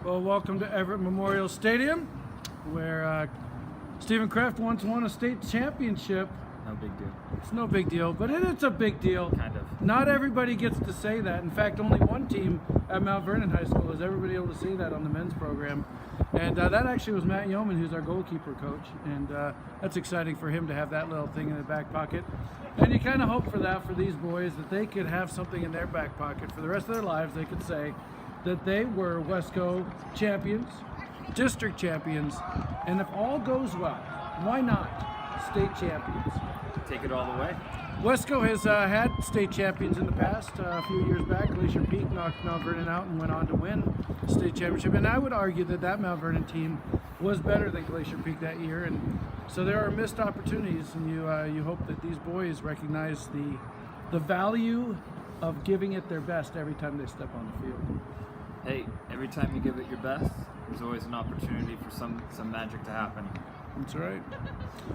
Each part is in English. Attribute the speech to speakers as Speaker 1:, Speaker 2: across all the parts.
Speaker 1: Well, welcome to Everett Memorial Stadium, where Stephen Kraft once won a state championship.
Speaker 2: No big deal.
Speaker 1: It's no big deal, but it's a big deal.
Speaker 2: Kind of.
Speaker 1: Not everybody gets to say that. In fact, only one team at Mount Vernon High School is everybody able to say that on the men's program. And that actually was Matt Yeoman, who's our goalkeeper coach. And that's exciting for him to have that little thing in the back pocket. And you kind of hope for that for these boys, that they could have something in their back pocket for the rest of their lives. They could say that they were Wesco champions, district champions, and if all goes well, why not state champions?
Speaker 2: Take it all the way.
Speaker 1: Wesco has had state champions in the past. A few years back, Glacier Peak knocked Mount Vernon out and went on to win the state championship. And I would argue that Mount Vernon team was better than Glacier Peak that year. And so there are missed opportunities, and you hope that these boys recognize the value of giving it their best every time they step on the field.
Speaker 2: Hey, every time you give it your best, there's always an opportunity for some magic to happen.
Speaker 1: That's right.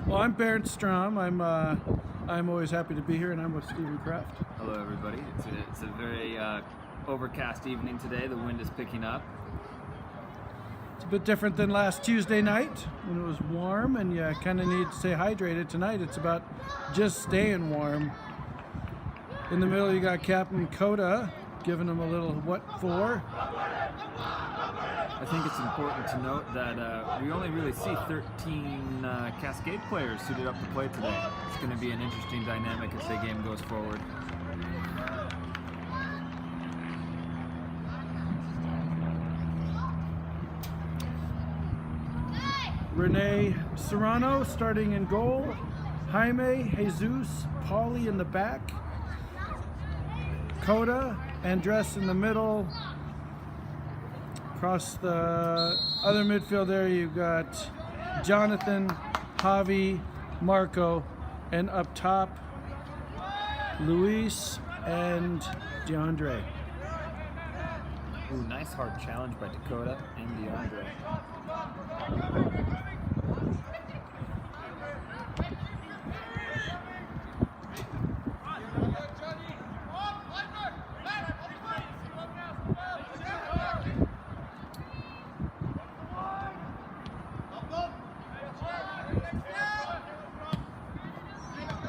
Speaker 1: Well, I'm Barrett Strom. I'm always happy to be here, and I'm with Stephen Kraft.
Speaker 2: Hello, everybody. It's a very overcast evening today. The wind is picking up.
Speaker 1: It's a bit different than last Tuesday night when it was warm, and you kind of need to stay hydrated. Tonight, it's about just staying warm. In the middle, you got Captain Coda giving them a little what for.
Speaker 2: I think it's important to note that we only really see 13 Cascade players suited up to play today. It's going to be an interesting dynamic as the game goes forward.
Speaker 1: Renee Serrano starting in goal. Jaime, Jesus, Pauly in the back. Coda, Andres in the middle. Across the other midfield there, you've got Jonathan, Javi, Marco, and up top, Luis and DeAndre.
Speaker 2: Ooh, nice hard challenge by Dakota and DeAndre.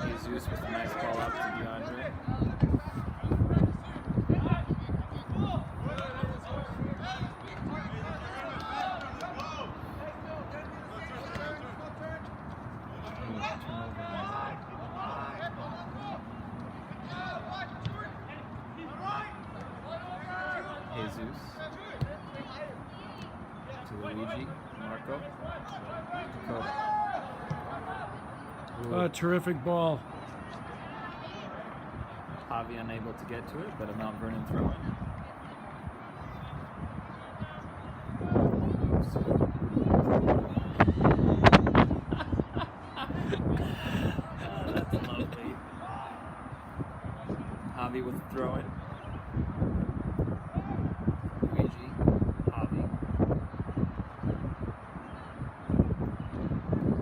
Speaker 2: Jesus with a nice ball out to DeAndre. Jesus to Luigi, Marco, Dakota.
Speaker 1: A terrific ball.
Speaker 2: Javi unable to get to it, but a Mount Vernon throw in. That's lovely. Javi with the throw in. Luigi, Javi.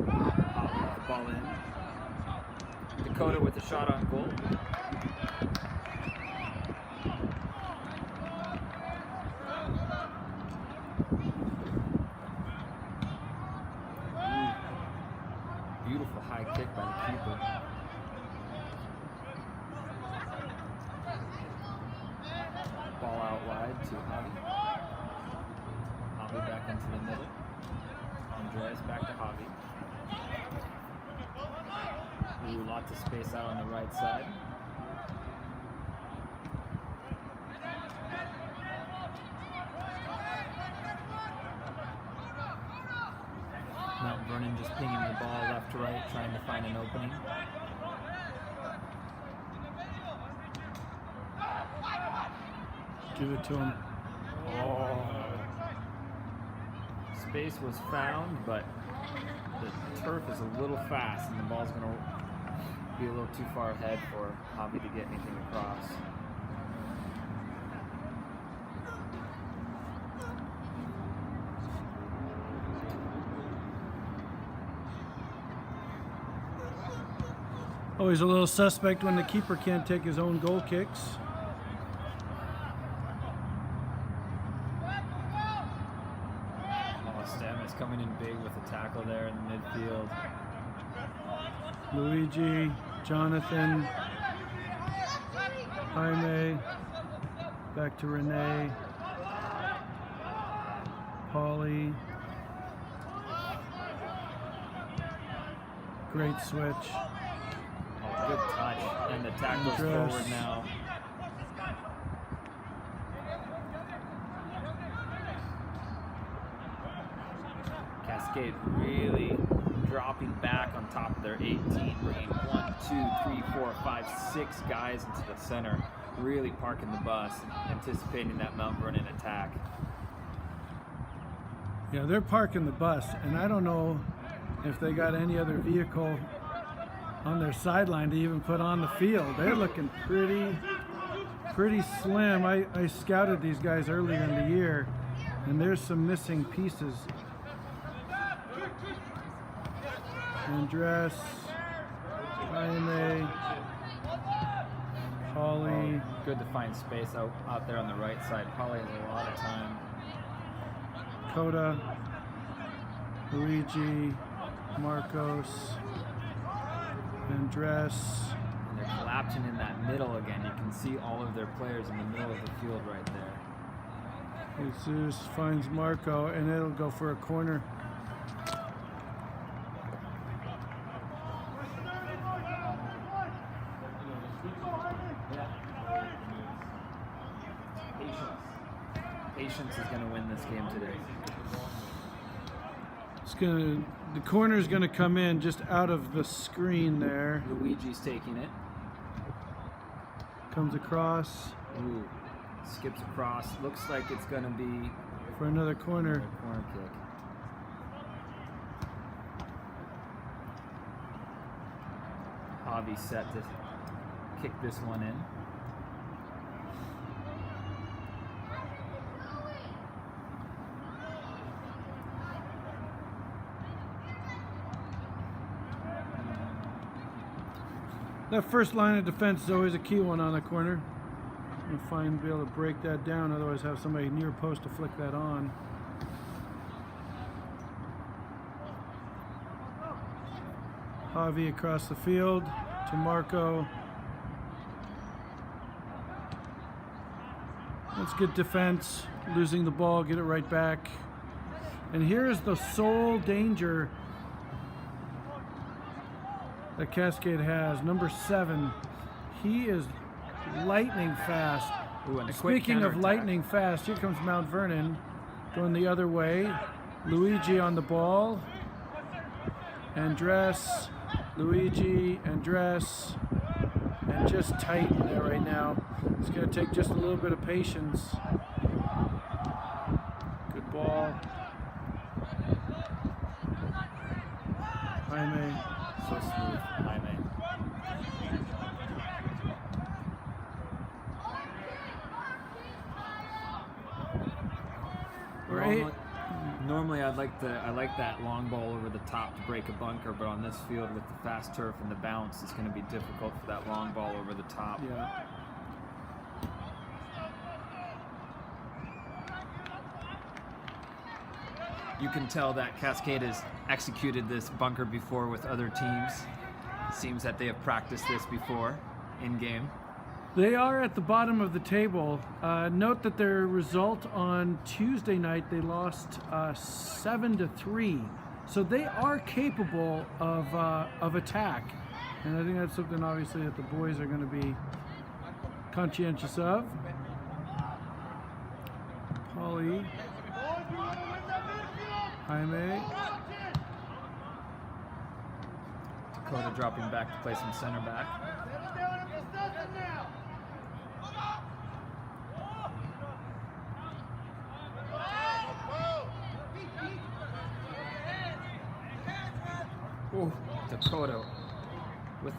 Speaker 2: Javi with the ball in. Dakota with the shot on goal. Beautiful high kick by the keeper. Ball out wide to Javi. Javi back into the middle. Andreas back to Javi. Ooh, lots of space out on the right side. Mount Vernon just pinging the ball left to right, trying to find an opening.
Speaker 1: Give it to him.
Speaker 2: Oh. Space was found, but the turf is a little fast, and the ball's going to be a little too far ahead for Javi to get anything across.
Speaker 1: Always a little suspect when the keeper can't take his own goal kicks.
Speaker 2: Bruins coming in big with a tackle there in the midfield.
Speaker 1: Luigi, Jonathan, Jaime, back to Renee, Paulie. Great switch.
Speaker 2: Oh, good touch. And the tackle's
Speaker 1: Andres.
Speaker 2: forward now. Cascade really dropping back on top of their 18, bringing 1, 2, 3, 4, 5, 6 guys into the center, really parking the bus, anticipating that Mount Vernon attack.
Speaker 1: Yeah, they're parking the bus, and I don't know if they got any other vehicle on their sideline to even put on the field. They're looking pretty slim. I scouted these guys earlier in the year, and there's some missing pieces. Andres, Jaime, Paulie.
Speaker 2: Good to find space out there on the right side. Paulie has a lot of time.
Speaker 1: Coda, Luigi, Marcos, Andres.
Speaker 2: And they're collapsing in that middle again. You can see all of their players in the middle of the field right there.
Speaker 1: Jesus finds Marco, and it'll go for a corner.
Speaker 2: Patience is going to win this game today.
Speaker 1: The corner's gonna come in just out of the screen there.
Speaker 2: Luigi's taking it.
Speaker 1: Comes across
Speaker 2: Ooh, skips across. Looks like it's going to be
Speaker 1: for another corner.
Speaker 2: a corner kick. Javi set to kick this one in.
Speaker 1: That first line of defense is always a key one on the corner. Be able to break that down, otherwise have somebody near post to flick that on. Javi across the field to Marco. That's good defense. Losing the ball, get it right back. And here is the sole danger that Cascade has. Number 7. He is lightning fast.
Speaker 2: Ooh, and a quick
Speaker 1: Speaking of
Speaker 2: counterattack.
Speaker 1: lightning fast, here comes Mount Vernon going the other way. Luigi on the ball. Andres, Luigi, Andres, and just tight there right now. It's going to take just a little bit of patience. Good ball. Jaime.
Speaker 2: So smooth, Jaime. Normally I like that long ball over the top to break a bunker, but on this field with the fast turf and the bounce, it's going to be difficult for that long ball over the top.
Speaker 1: Yeah.
Speaker 2: You can tell that Cascade has executed this bunker before with other teams. Seems that they have practiced this before in game.
Speaker 1: They are at the bottom of the table. Note that their result on Tuesday night, they lost 7-3. So they are capable of attack. And I think that's something obviously that the boys are going to be conscientious of. Paulie. Jaime.
Speaker 2: Dakota dropping back to play some center back. Oh, Dakota with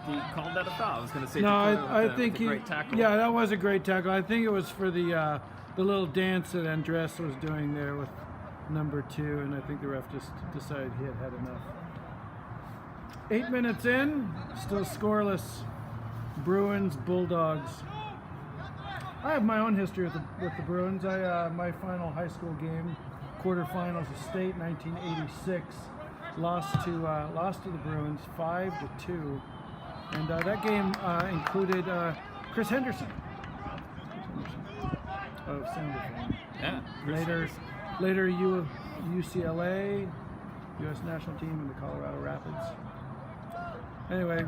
Speaker 2: he called that a foul. I was going to say
Speaker 1: No,
Speaker 2: Dakota
Speaker 1: I
Speaker 2: with
Speaker 1: think
Speaker 2: a great tackle.
Speaker 1: Yeah, that was a great tackle. I think it was for the little dance that Andres was doing there with number 2, and I think the ref just decided he had had enough. 8 minutes in, still scoreless. Bruins, Bulldogs. I have my own history with the Bruins. My final high school game, quarterfinals of state, 1986. Lost to the Bruins 5-2, and that game included Chris Henderson of Sounder fame.
Speaker 2: Yeah.
Speaker 1: Later UCLA, U.S. national team in the Colorado Rapids. Anyway,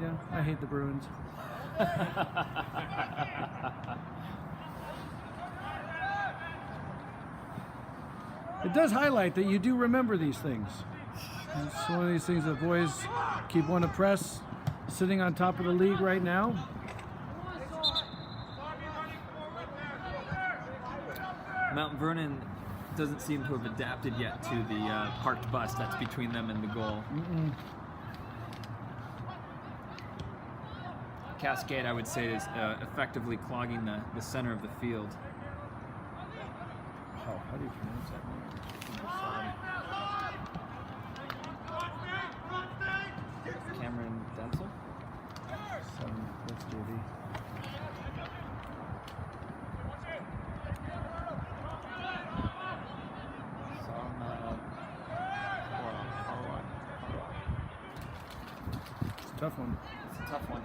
Speaker 1: yeah, I hate the Bruins. It does highlight that you do remember these things. It's one of these things that boys keep one abreast, sitting on top of the league right now.
Speaker 2: Mount Vernon doesn't seem to have adapted yet to the parked bus that's between them and the goal. Cascade, I would say, is effectively clogging the center of the field.
Speaker 1: Oh, how do you pronounce that name?
Speaker 2: Cameron Denzel?
Speaker 1: That's JV. It's a tough one.
Speaker 2: It's a tough one.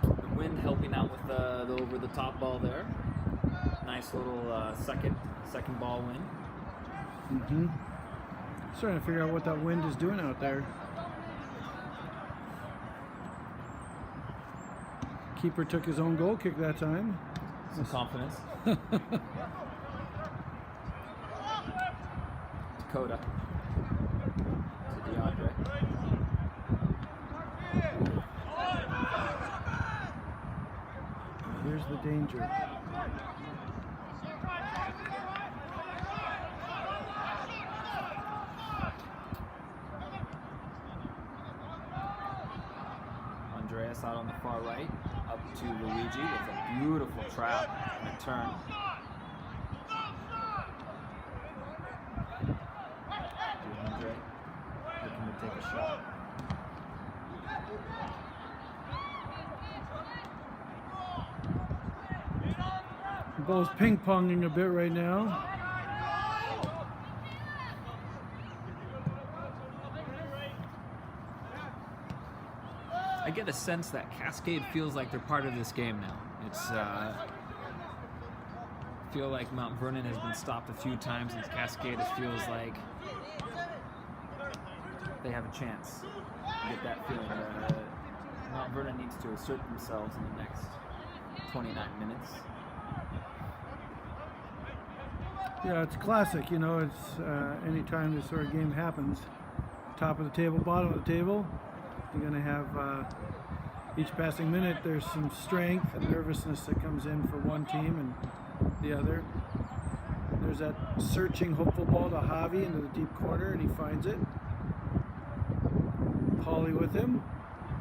Speaker 2: The wind helping out with the over-the-top ball there. Nice little second ball win.
Speaker 1: Starting to figure out what that wind is doing out there. Keeper took his own goal kick that time.
Speaker 2: Some confidence. Dakota to DeAndre.
Speaker 1: Here's the danger.
Speaker 2: Andreas out on the far right, up to Luigi with a beautiful trap and a turn. DeAndre looking to take a shot.
Speaker 1: Ball's ping-ponging a bit right now.
Speaker 2: I get a sense that Cascade feels like they're part of this game now. It's feel like Mount Vernon has been stopped a few times, and Cascade it feels like they have a chance. I get that feeling. Mount Vernon needs to assert themselves in the next 29 minutes.
Speaker 1: Yeah, it's classic. You know, it's anytime this sort of game happens, top of the table, bottom of the table, you're going to have each passing minute there's some strength and nervousness that comes in for one team and the other. There's that searching, hopeful ball to Javi into the deep corner, and he finds it. Paulie with him.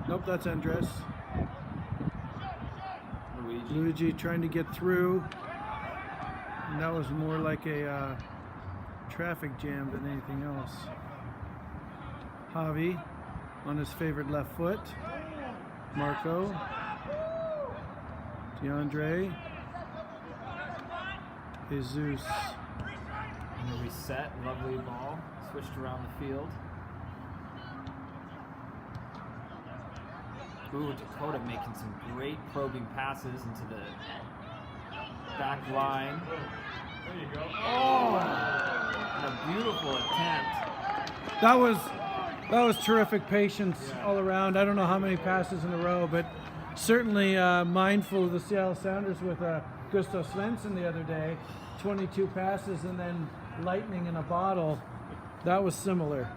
Speaker 1: Nope, that's Andres. Luigi trying to get through. And that was more like a traffic jam than anything else. Javi on his favorite left foot. Marco. DeAndre. Jesus.
Speaker 2: And a reset, lovely ball, switched around the field. Ooh, Dakota making some great probing passes into the back line.
Speaker 3: There you go.
Speaker 2: Oh! And a beautiful attempt.
Speaker 1: That was terrific patience all around. I don't know how many passes in a row, but certainly mindful of the Seattle Sounders with Gustav Svensson the other day. 22 passes and then lightning in a bottle. That was similar.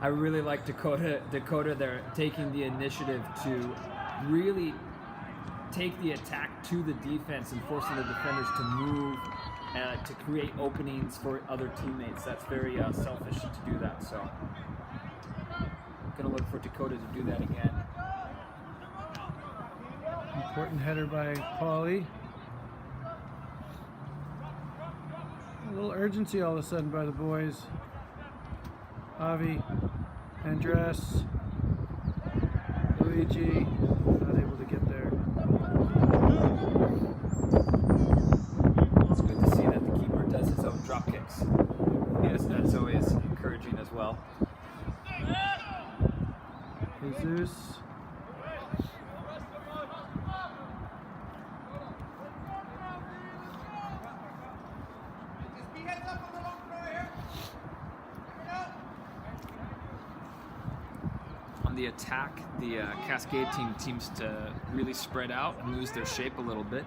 Speaker 2: I really like Dakota. They're taking the initiative to really take the attack to the defense and forcing the defenders to move to create openings for other teammates. That's very selfish to do that. So, gonna look for Dakota to do that again.
Speaker 1: Important header by Paulie. A little urgency all of a sudden by the boys. Javi, Andres, Luigi, not able to get there.
Speaker 2: It's good to see that the keeper does his own drop kicks. Yes, that's always encouraging as well.
Speaker 1: Jesus.
Speaker 2: On the attack, the Cascade team seems to really spread out and lose their shape a little bit.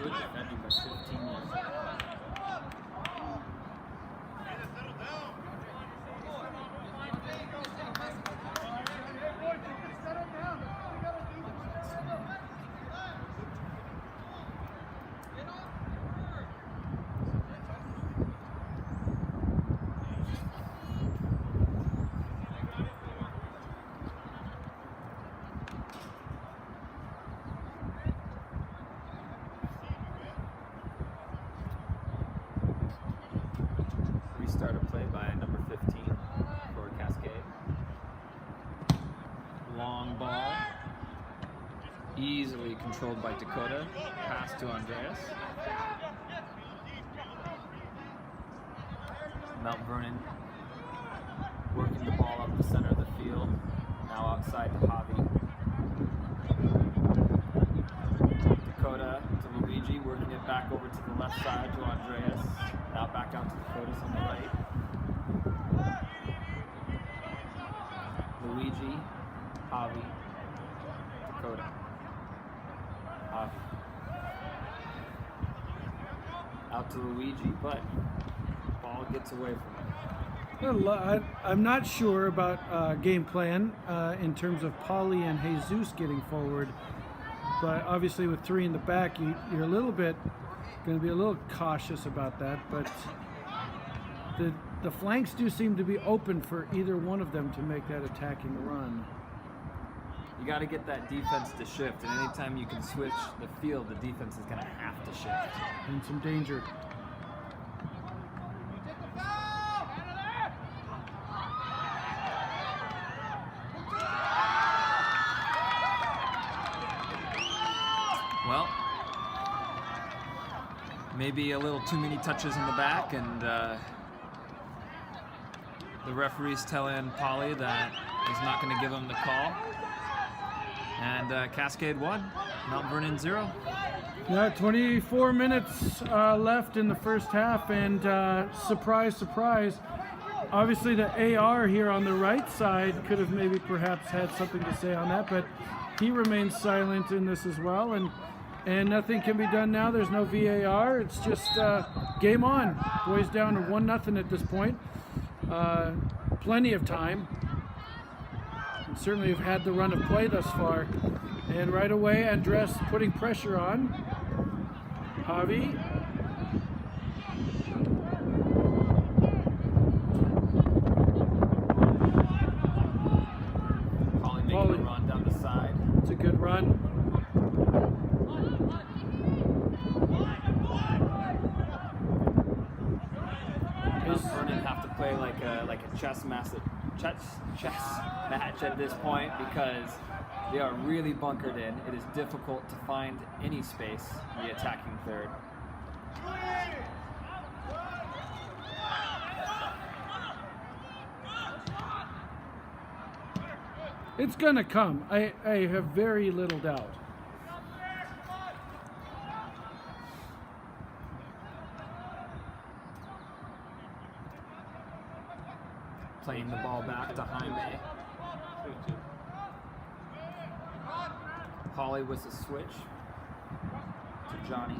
Speaker 2: Good defending by 15 years. Restart a play by number 15 for Cascade. Long ball. Easily controlled by Dakota. Pass to Andreas. Mount Vernon working the ball up the center of the field. Now outside to Javi. Dakota to Luigi, working it back over to the left side to Andreas. Now back out to Dakota's on the right. Luigi, Javi, Dakota. Javi. Out to Luigi, but ball gets away from him.
Speaker 1: I'm not sure about game plan in terms of Pauly and Jesus getting forward, but obviously with three in the back, you're a little bit going to be a little cautious about that. But the flanks do seem to be open for either one of them to make that attacking run.
Speaker 2: You got to get that defense to shift, and anytime you can switch the field, the defense is going to have to shift.
Speaker 1: In some danger.
Speaker 2: Well, maybe a little too many touches in the back, and the referee's telling Pauly that he's not going to give him the call. And Cascade 1, Mount Vernon 0.
Speaker 1: Yeah, 24 minutes left in the first half, and surprise, surprise. Obviously, the AR here on the right side could have maybe perhaps had something to say on that, but he remains silent in this as well, and nothing can be done now. There's no VAR. It's just game on. Boys down to 1-0 at this point. Plenty of time. And certainly have had the run of play thus far. And right away, Andres putting pressure on. Javi.
Speaker 2: Pauly making a run down the side.
Speaker 1: It's a good run.
Speaker 2: Vernon have to play like a chess match at this point because they are really bunkered in. It is difficult to find any space in the attacking third.
Speaker 1: It's gonna come. I have very little doubt.
Speaker 2: Playing the ball back to Jaime. Pauly with a switch to Johnny.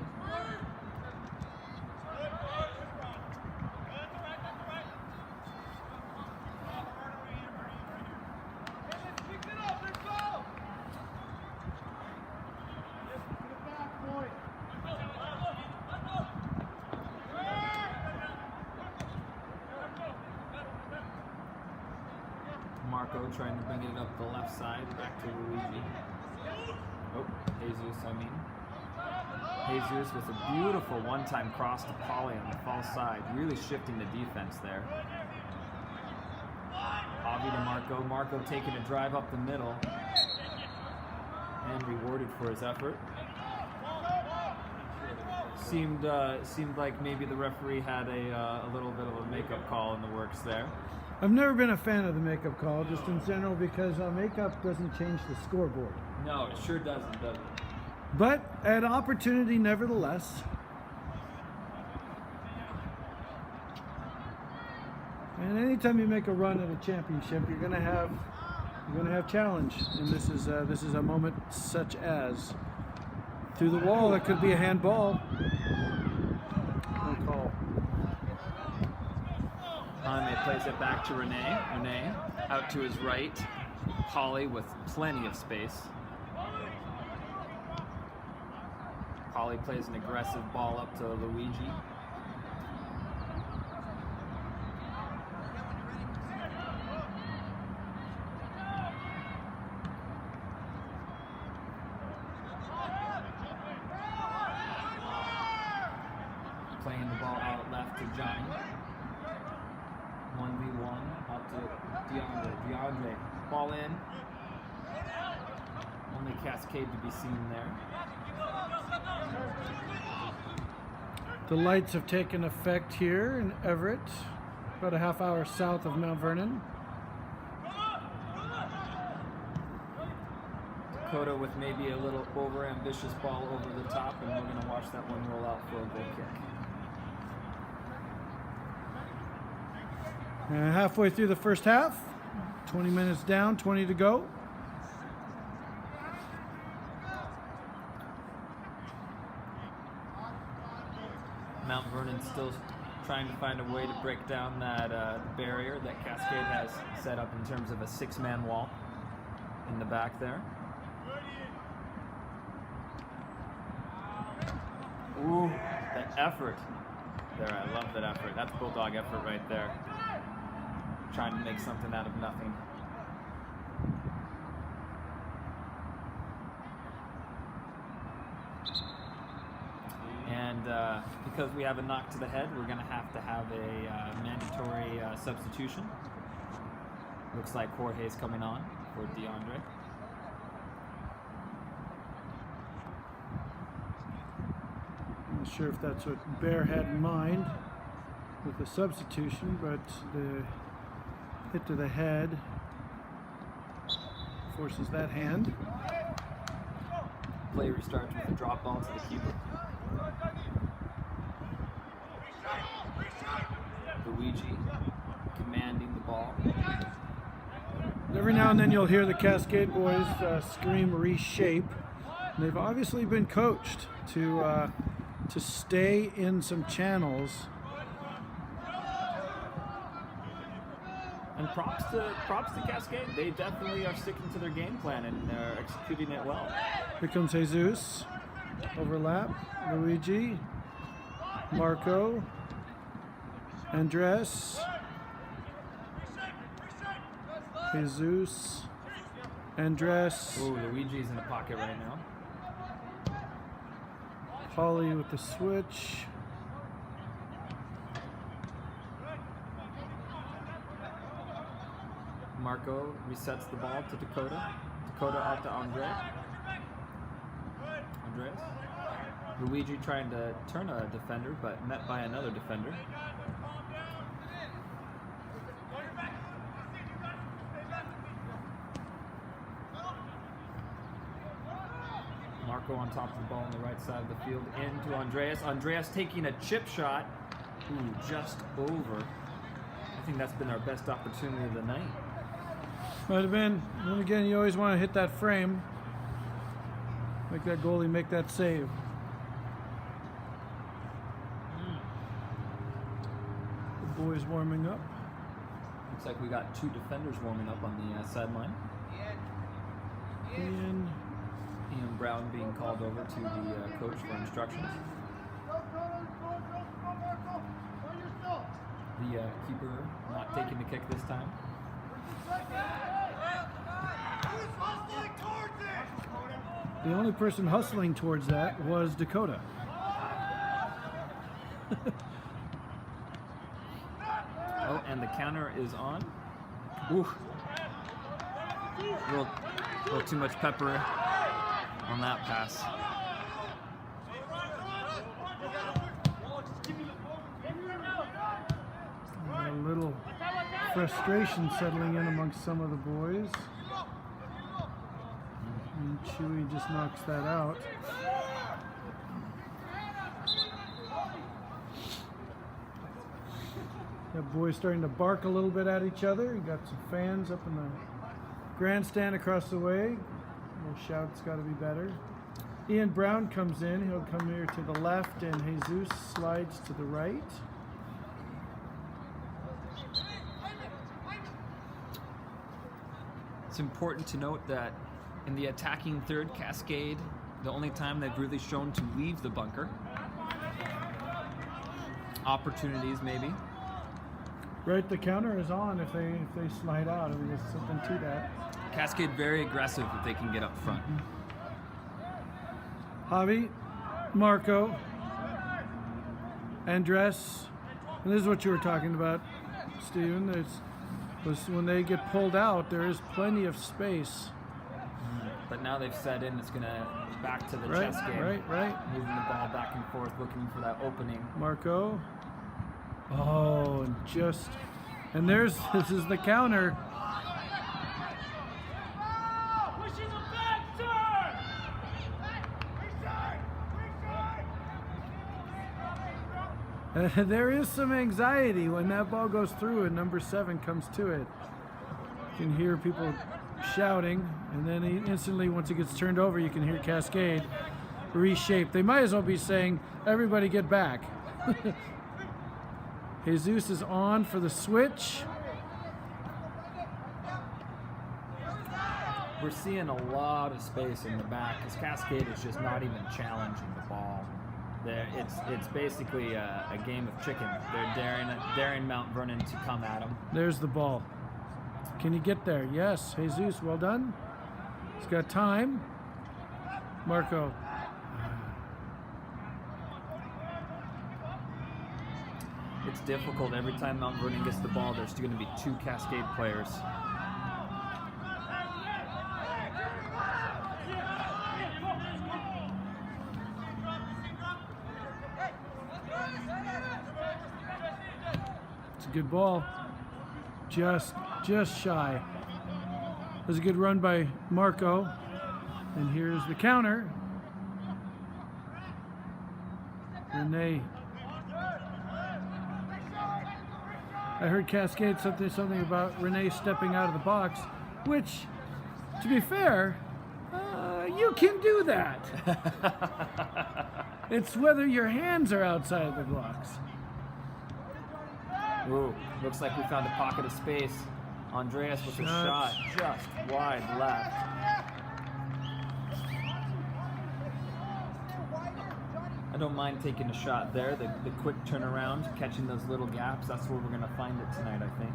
Speaker 2: Marco trying to bring it up the left side, back to Luigi. Oh, Jesus, I mean. Jesus with a beautiful one-time cross to Pauly on the false side, really shifting the defense there. Avi to Marco. Marco taking a drive up the middle and rewarded for his effort. Seemed like maybe the referee had a little bit of a makeup call in the works there.
Speaker 1: I've never been a fan of the makeup call, just in general, because makeup doesn't change the scoreboard.
Speaker 2: No, it sure doesn't, does it?
Speaker 1: But an opportunity nevertheless. And anytime you make a run at a championship, you're gonna have challenge, and this is a moment such as through the wall. That could be a handball. No call.
Speaker 2: Jaime plays it back to Rene. Rene out to his right. Pauly with plenty of space. Pauly plays an aggressive ball up to Luigi. Playing the ball out left to Johnny. 1v1 out to DeAndre. DeAndre, ball in. Only Cascade to be seen there.
Speaker 1: The lights have taken effect here in Everett, about a half hour south of Mount Vernon.
Speaker 2: Dakota with maybe a little over-ambitious ball over the top, and we're going to watch that one roll out for a goal kick.
Speaker 1: Halfway through the first half, 20 minutes down, 20 to go.
Speaker 2: Mount Vernon still trying to find a way to break down that barrier that Cascade has set up in terms of a six-man wall in the back there. Ooh, that effort there. I love that effort. That's Bulldog effort right there. Trying to make something out of nothing. And because we have a knock to the head, we're going to have a mandatory substitution. Looks like Jorge's coming on for DeAndre.
Speaker 1: I'm not sure if that's what Bear had in mind with the substitution, but the hit to the head forces that hand.
Speaker 2: Play restarts with a drop ball to the keeper. Luigi commanding the ball.
Speaker 1: Every now and then you'll hear the Cascade boys scream reshape. And they've obviously been coached to stay in some channels.
Speaker 2: And props to Cascade. They definitely are sticking to their game plan and they're executing it well.
Speaker 1: Here comes Jesus. Overlap. Luigi. Marco. Andres. Jesus. Andres.
Speaker 2: Ooh, Luigi's in the pocket right now.
Speaker 1: Pauly with the switch.
Speaker 2: Marco resets the ball to Dakota. Dakota out to Andres. Luigi trying to turn a defender, but met by another defender. Marco on top of the ball on the right side of the field, into Andreas. Andreas taking a chip shot. Ooh, just over. I think that's been our best opportunity of the night.
Speaker 1: Might have been. And again, you always want to hit that frame. Make that goalie make that save. The boys warming up.
Speaker 2: Looks like we got two defenders warming up on the sideline.
Speaker 1: And
Speaker 2: Ian Brown being called over to the coach for instructions. The keeper not taking the kick this time.
Speaker 1: The only person hustling towards that was Dakota.
Speaker 2: Oh, and the counter is on. Ooh. A little too much pepper on that pass.
Speaker 1: A little frustration settling in amongst some of the boys. And Chewy just knocks that out. That boys starting to bark a little bit at each other. You got some fans up in the grandstand across the way. A little shout's got to be better. Ian Brown comes in. He'll come here to the left, and Jesus slides to the right.
Speaker 2: It's important to note that in the attacking third, Cascade, the only time they've really shown to leave the bunker. Opportunities, maybe.
Speaker 1: Right, the counter is on if they slide out. I mean, there's something to that.
Speaker 2: Cascade very aggressive if they can get up front.
Speaker 1: Javi, Marco, Andres, and this is what you were talking about, Steven. Was when they get pulled out, there is plenty of space.
Speaker 2: But now they've set in, it's going to back to the
Speaker 1: Right,
Speaker 2: chess game.
Speaker 1: right.
Speaker 2: Moving the ball back and forth, looking for that opening.
Speaker 1: Marco. Oh, and this is the counter. There is some anxiety when that ball goes through and number 7 comes to it. You can hear people shouting, and then instantly, once it gets turned over, you can hear Cascade reshape. They might as well be saying, everybody get back. Jesus is on for the switch.
Speaker 2: We're seeing a lot of space in the back because Cascade is just not even challenging the ball. It's basically a game of chicken. They're daring Mount Vernon to come at them.
Speaker 1: There's the ball. Can he get there? Yes. Jesus, well done. He's got time. Marco.
Speaker 2: It's difficult. Every time Mount Vernon gets the ball, there's going to be 2 Cascade players.
Speaker 1: It's a good ball. Just shy. It was a good run by Marco. And here's the counter. Renee. I heard Cascade something about Renee stepping out of the box, which, to be fair, you can do that. It's whether your hands are outside of the box.
Speaker 2: Ooh, looks like we found a pocket of space. Andreas with a shot just wide left. I don't mind taking a shot there. The quick turnaround, catching those little gaps. That's where we're going to find it tonight, I think.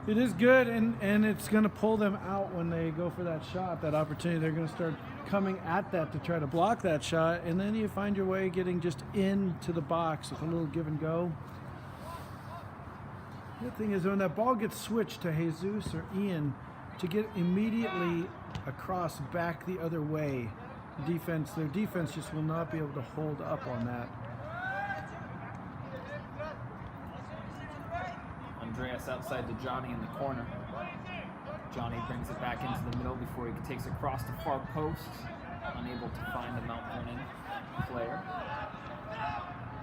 Speaker 1: It is good, and it's going to pull them out when they go for that shot, that opportunity. They're going to start coming at that to try to block that shot, and then you find your way getting just into the box with a little give and go. The thing is, when that ball gets switched to Jesus or Ian, to get immediately across back the other way, their defense just will not be able to hold up on that.
Speaker 2: Andreas outside to Johnny in the corner. Johnny brings it back into the middle before he takes it across the far post. Unable to find the Mount Vernon player.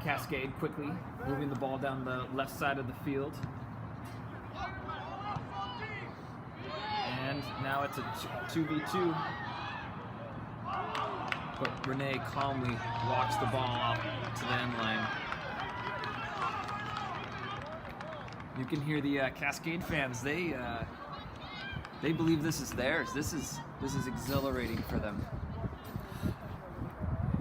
Speaker 2: Cascade quickly moving the ball down the left side of the field. And now it's a 2v2. But Renee calmly walks the ball out to the end line. You can hear the Cascade fans. They believe this is theirs. This is exhilarating for them.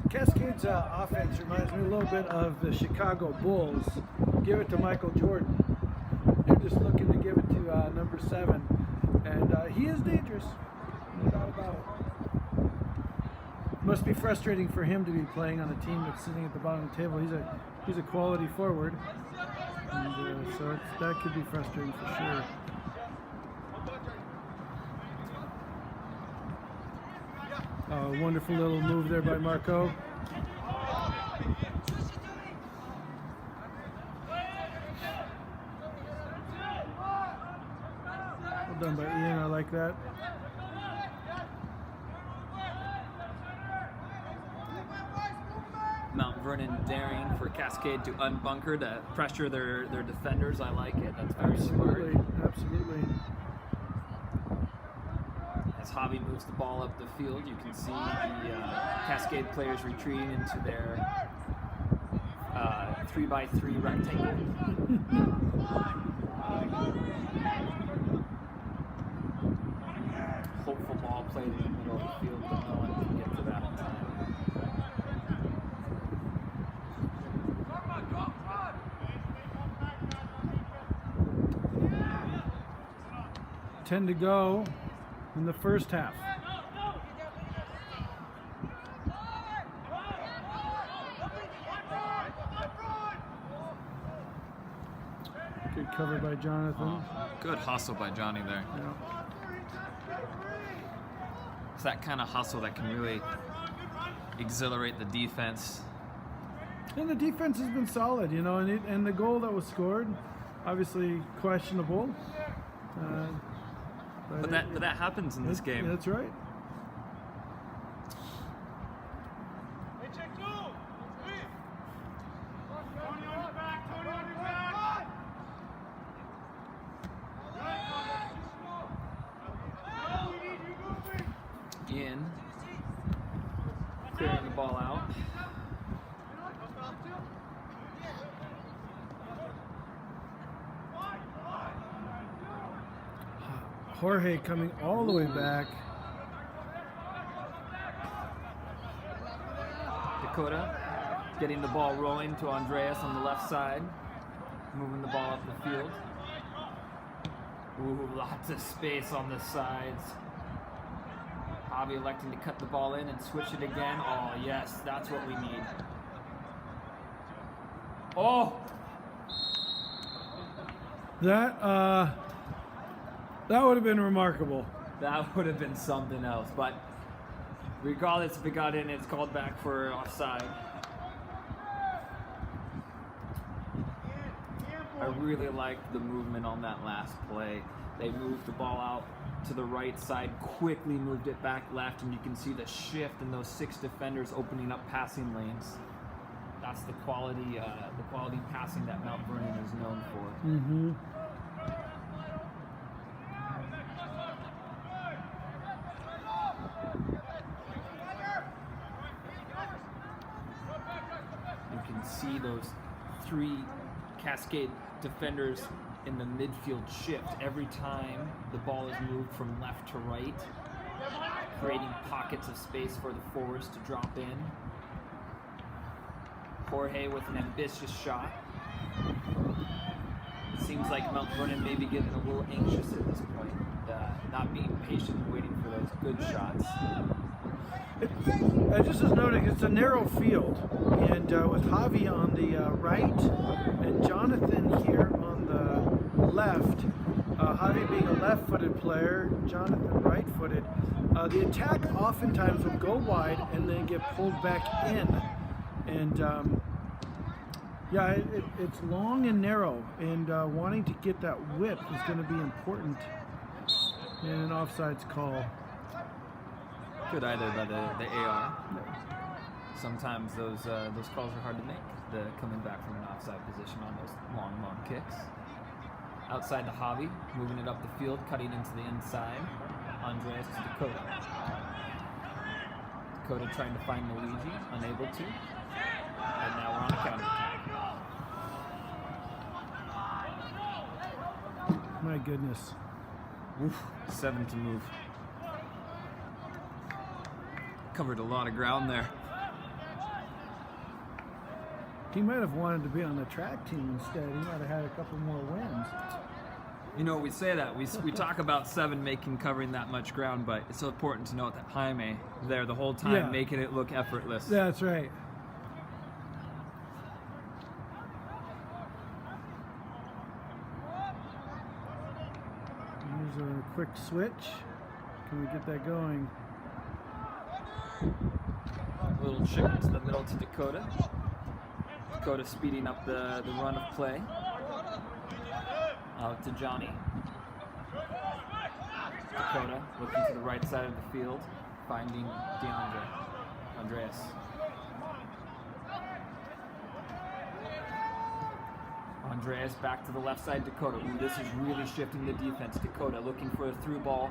Speaker 1: Cascade's offense reminds me a little bit of the Chicago Bulls. Give it to Michael Jordan. They're just looking to give it to number 7. And he is dangerous, no doubt about it. Must be frustrating for him to be playing on a team that's sitting at the bottom of the table. He's a quality forward, and so that could be frustrating for sure. Wonderful little move there by Marco. Well done by Ian, I like that.
Speaker 2: Mount Vernon daring for Cascade to unbunker, to pressure their defenders. I like it. That's very smart.
Speaker 1: Absolutely.
Speaker 2: As Javi moves the ball up the field, you can see the Cascade players retreating into their 3x3 rectangle. Hopeful ball played in the middle of the field, but no one can get to that in time.
Speaker 1: 10 to go in the first half. Good cover by Jonathan.
Speaker 2: Good hustle by Johnny there.
Speaker 1: Yeah.
Speaker 2: It's that kind of hustle that can really exhilarate the defense.
Speaker 1: And the defense has been solid, you know, and the goal that was scored, obviously questionable.
Speaker 2: But that happens in this game.
Speaker 1: That's right.
Speaker 2: Ian clearing the ball out.
Speaker 1: Jorge coming all the way back.
Speaker 2: Dakota getting the ball rolling to Andreas on the left side, moving the ball up the field. Ooh, lots of space on the sides. Javi electing to cut the ball in and switch it again. Oh yes, that's what we need. Oh!
Speaker 1: That would have been remarkable.
Speaker 2: That would have been something else, but regardless if it got in, it's called back for offside. I really liked the movement on that last play. They moved the ball out to the right side, quickly moved it back left, and you can see the shift in those 6 defenders opening up passing lanes. That's the quality passing that Mount Vernon is known for.
Speaker 1: Mm-hmm.
Speaker 2: You can see those 3 Cascade defenders in the midfield shift every time the ball is moved from left to right, creating pockets of space for the forwards to drop in. Jorge with an ambitious shot. It seems like Mount Vernon may be getting a little anxious at this point, not being patient and waiting for those good shots.
Speaker 1: I just was noting it's a narrow field, and with Javi on the right and Jonathan here on the left, Javi being a left-footed player, Jonathan right-footed, the attack oftentimes will go wide and then get pulled back in, and yeah, it's long and narrow, and wanting to get that whip is going to be important in an offsides call.
Speaker 2: Good either by the AR. Sometimes those calls are hard to make. The coming back from an offside position on those long kicks. Outside to Javi, moving it up the field, cutting into the inside. Andreas to Dakota. Dakota trying to find Luigi, unable to. And now we're on a counterattack.
Speaker 1: My goodness.
Speaker 2: Oof, 7 to move. Covered a lot of ground there.
Speaker 1: He might have wanted to be on the track team instead. He might have had a couple more wins.
Speaker 2: You know, we say that. We talk about 7 covering that much ground, but it's so important to note that Jaime there the whole time,
Speaker 1: Yeah.
Speaker 2: making it look effortless.
Speaker 1: That's right. Here's a quick switch. Can we get that going?
Speaker 2: A little chip into the middle to Dakota. Dakota speeding up the run of play. Out to Johnny. Dakota looking to the right side of the field, finding Andreas. Andreas back to the left side, Dakota. Ooh, this is really shifting the defense. Dakota looking for a through ball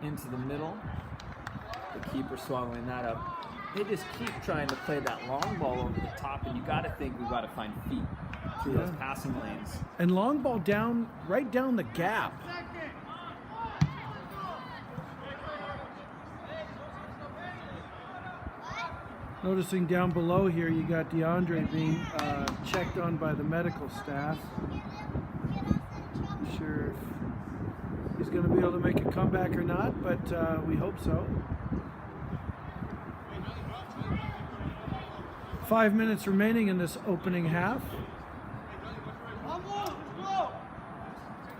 Speaker 2: into the middle. The keeper swallowing that up. They just keep trying to play that long ball over the top, and you got to think we've got to find feet through those passing lanes.
Speaker 1: And long ball down, right down the gap. Noticing down below here, you got DeAndre being checked on by the medical staff. Not sure if he's going to be able to make a comeback or not, but we hope so. 5 minutes remaining in this opening half.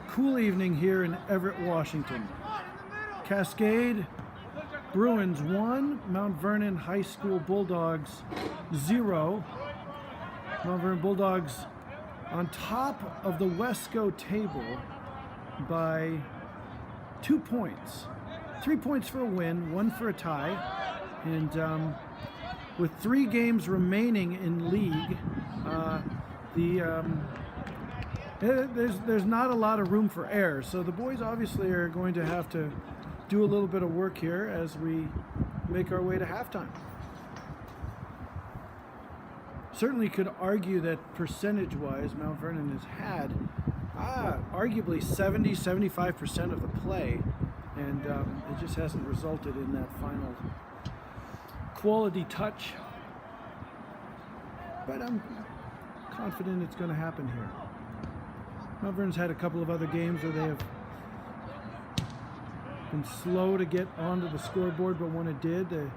Speaker 1: Cool evening here in Everett, Washington. Cascade Bruins 1, Mount Vernon High School Bulldogs 0. Mount Vernon Bulldogs on top of the Wesco table by 2 points. 3 points for a win, 1 for a tie. And with 3 games remaining in league, there's not a lot of room for error. So the boys obviously are going to have to do a little bit of work here as we make our way to halftime. Certainly could argue that percentage-wise, Mount Vernon has had arguably 70-75% of the play, and it just hasn't resulted in that final quality touch. But I'm confident it's going to happen here. Mount Vernon's had a couple of other games where they have been slow to get onto the scoreboard, but when it did, the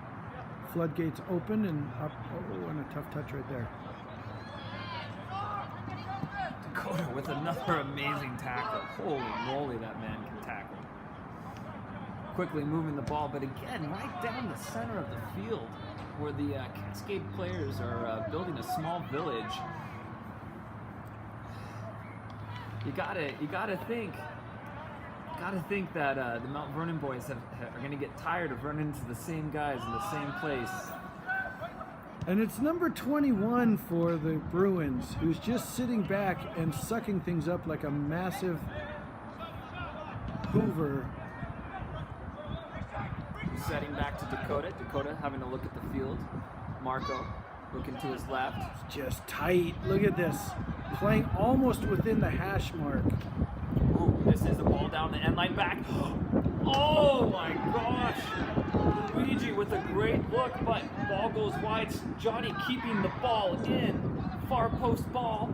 Speaker 1: floodgates open and up. Oh, and a tough touch right there.
Speaker 2: Dakota with another amazing tackle. Holy moly, that man can tackle. Quickly moving the ball, but again, right down the center of the field where the Cascade players are building a small village. You gotta think that the Mount Vernon boys are going to get tired of running into the same guys in the same place.
Speaker 1: And it's number 21 for the Bruins, who's just sitting back and sucking things up like a massive Hoover.
Speaker 2: Setting back to Dakota. Dakota having a look at the field. Marco looking to his left.
Speaker 1: It's just tight. Look at this. Playing almost within the hash mark.
Speaker 2: Ooh, this is the ball down the end line back. Oh my gosh! Luigi with a great look, but ball goes wide. Johnny keeping the ball in. Far post ball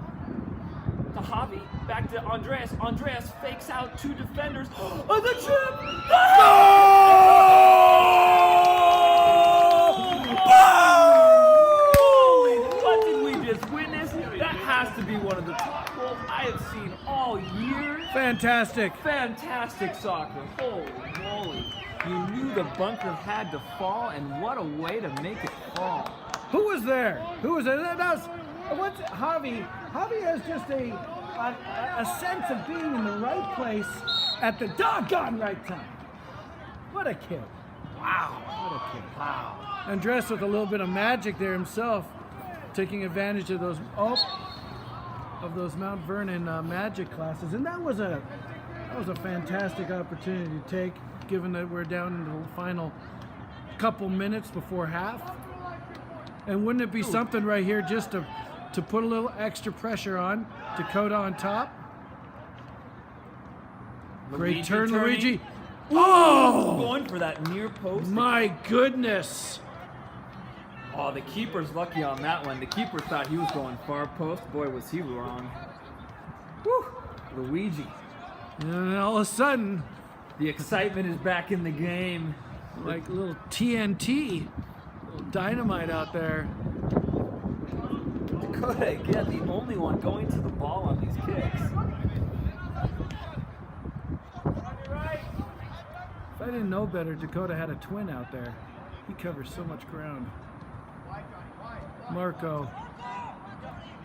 Speaker 2: to Javi. Back to Andreas. Andreas fakes out 2 defenders. Oh, the chip! Holy, what did we just witness? That has to be one of the top goals I have seen all year.
Speaker 1: Fantastic.
Speaker 2: Fantastic soccer. Holy moly. You knew the bunker had to fall, and what a way to make it fall.
Speaker 1: Who was there? Who was there? That was, what's Javi? Javi has just a sense of being in the right place at the doggone right time. What a kid. Wow. What a kid. Wow. Andres with a little bit of magic there himself, taking advantage of those Mount Vernon magic classes, and that was a fantastic opportunity to take, given that we're down into the final couple minutes before half. And wouldn't it be something right here just to put a little extra pressure on Dakota on top? Great turn, Luigi. Oh!
Speaker 2: Going for that near post.
Speaker 1: My goodness.
Speaker 2: Oh, the keeper's lucky on that one. The keeper thought he was going far post. Boy, was he wrong. Woo! Luigi
Speaker 1: And then all of a sudden,
Speaker 2: The excitement is back in the game.
Speaker 1: like a little TNT, little dynamite out there.
Speaker 2: Dakota, again, the only one going to the ball on these kicks.
Speaker 1: If I didn't know better, Dakota had a twin out there. He covers so much ground. Marco,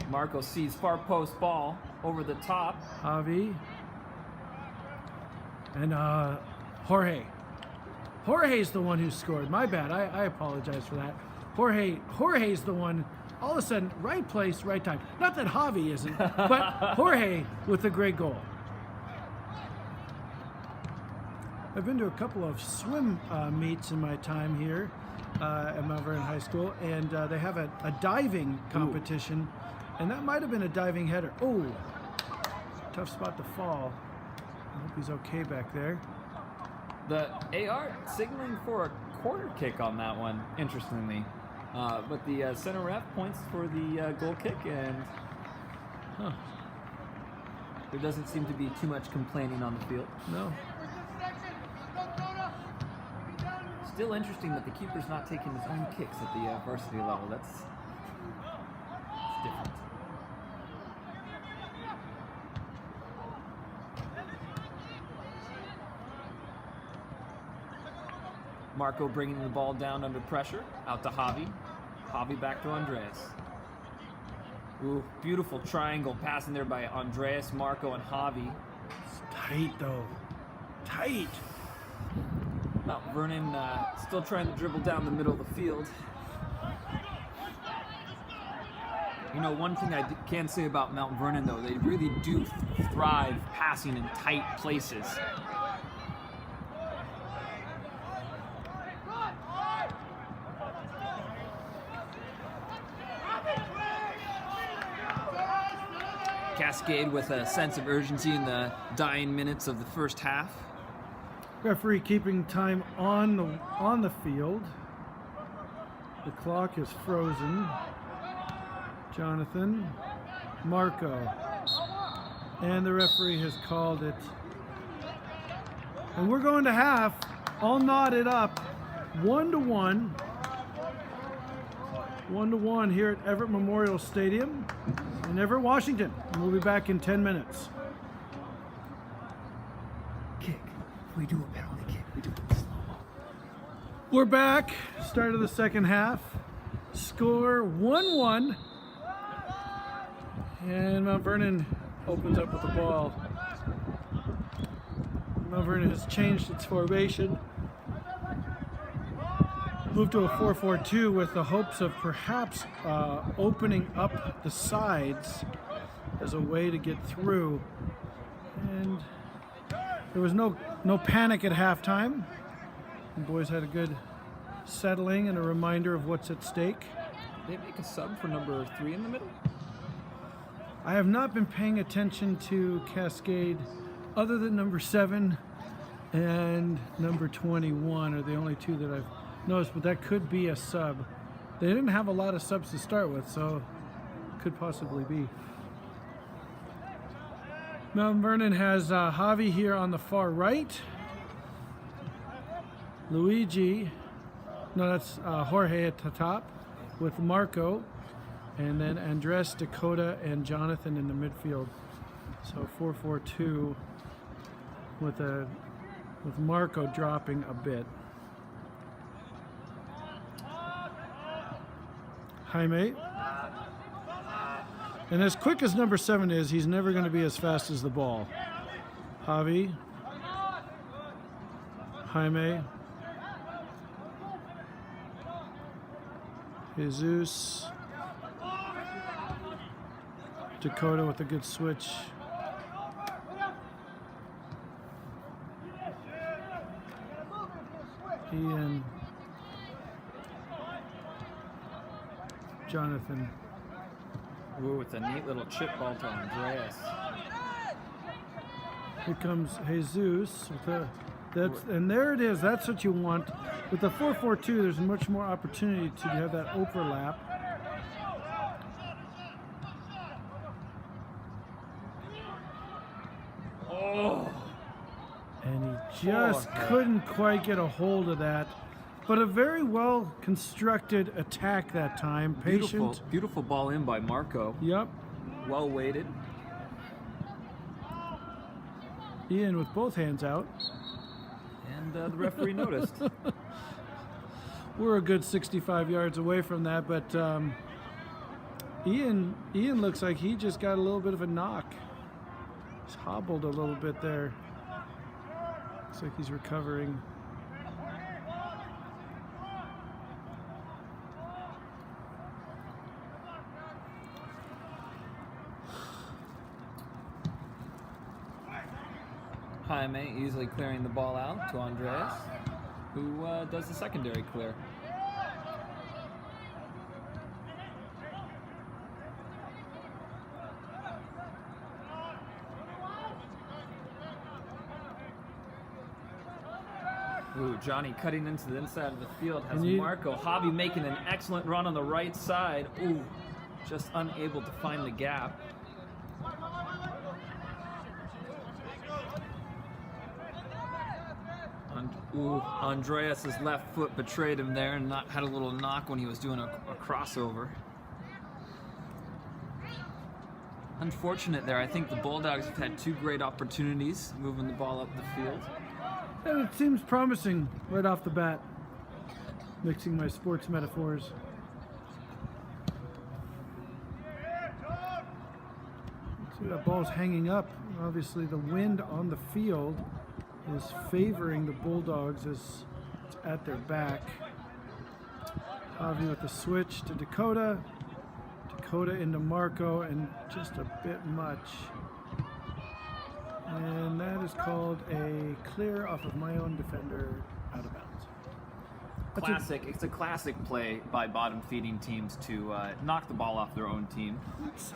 Speaker 2: Marco sees far post ball over the top.
Speaker 1: Javi, and Jorge. Jorge's the one who scored. My bad. I apologize for that. Jorge's the one. All of a sudden, right place, right time. Not that Javi isn't, but Jorge with a great goal. I've been to a couple of swim meets in my time here at Mount Vernon High School, and they have a diving competition, and that might have been a diving header. Oh, tough spot to fall. I hope he's okay back there.
Speaker 2: The AR signaling for a quarter kick on that one, interestingly. But the center ref points for the goal kick, and there doesn't seem to be too much complaining on the field.
Speaker 1: No.
Speaker 2: Still interesting that the keeper's not taking his own kicks at the varsity level. That's different. Marco bringing the ball down under pressure, out to Javi. Javi back to Andreas. Ooh, beautiful triangle passing there by Andreas, Marco, and Javi.
Speaker 1: It's tight, though. Tight.
Speaker 2: Mount Vernon still trying to dribble down the middle of the field. You know, one thing I can say about Mount Vernon, though, they really do thrive passing in tight places. Cascade with a sense of urgency in the dying minutes of the first half.
Speaker 1: Referee keeping time on the field. The clock is frozen. Jonathan, Marco, and the referee has called it. And we're going to half. All knotted up, 1-1. 1-1 here at Everett Memorial Stadium in Everett, Washington. And we'll be back in 10 minutes.
Speaker 2: Kick. We do a penalty kick. We do it slow.
Speaker 1: We're back. Start of the second half. Score 1-1. And Mount Vernon opens up with the ball. Mount Vernon has changed its formation. Moved to a 4-4-2 with the hopes of perhaps opening up the sides as a way to get through. And there was no panic at halftime. The boys had a good settling and a reminder of what's at stake.
Speaker 2: They make a sub for number 3 in the middle?
Speaker 1: I have not been paying attention to Cascade other than number 7 and number 21 are the only two that I've noticed, but that could be a sub. They didn't have a lot of subs to start with, so could possibly be. Mount Vernon has Javi here on the far right. Luigi, no, that's Jorge at the top with Marco, and then Andres, Dakota, and Jonathan in the midfield. So 4-4-2 with Marco dropping a bit. Jaime. And as quick as number 7 is, he's never going to be as fast as the ball. Javi. Jaime. Jesus. Dakota with a good switch. Ian. Jonathan.
Speaker 2: Ooh, with a neat little chip ball to Andreas.
Speaker 1: Here comes Jesus. And there it is. That's what you want. With the 4-4-2, there's much more opportunity to have that overlap.
Speaker 2: Oh!
Speaker 1: he just couldn't quite get a hold of that. But a very well constructed attack that time. Patient.
Speaker 2: Beautiful ball in by Marco.
Speaker 1: Yep.
Speaker 2: Well weighted.
Speaker 1: Ian with both hands out.
Speaker 2: And the referee noticed.
Speaker 1: We're a good 65 yards away from that, but Ian looks like he just got a little bit of a knock. He's hobbled a little bit there. Looks like he's recovering.
Speaker 2: Jaime easily clearing the ball out to Andreas, who does the secondary clear. Ooh, Johnny cutting into the inside of the field has Marco. Javi making an excellent run on the right side. Ooh, just unable to find the gap. Ooh, Andreas' left foot betrayed him there and had a little knock when he was doing a crossover. Unfortunate there. I think the Bulldogs have had two great opportunities moving the ball up the field.
Speaker 1: And it seems promising right off the bat, mixing my sports metaphors. See, that ball's hanging up. Obviously, the wind on the field is favoring the Bulldogs as it's at their back. Javi with the switch to Dakota. Dakota into Marco, and just a bit much. And that is called a clear off of my own defender, out of bounds.
Speaker 2: It's a classic play by bottom feeding teams to knock the ball off their own team.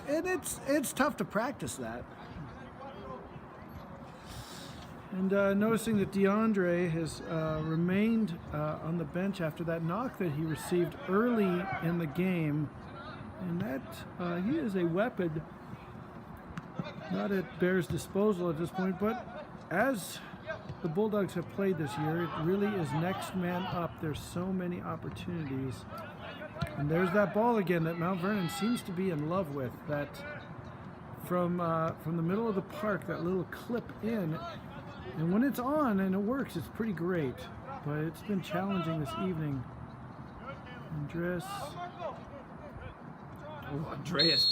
Speaker 1: It's tough to practice that. And noticing that DeAndre has remained on the bench after that knock that he received early in the game. And that he is a weapon, not at Bears' disposal at this point, but as the Bulldogs have played this year, it really is next man up. There's so many opportunities. And there's that ball again that Mount Vernon seems to be in love with. That from the middle of the park, that little clip in. And when it's on and it works, it's pretty great. But it's been challenging this evening. Andreas.
Speaker 2: Oh, Andreas.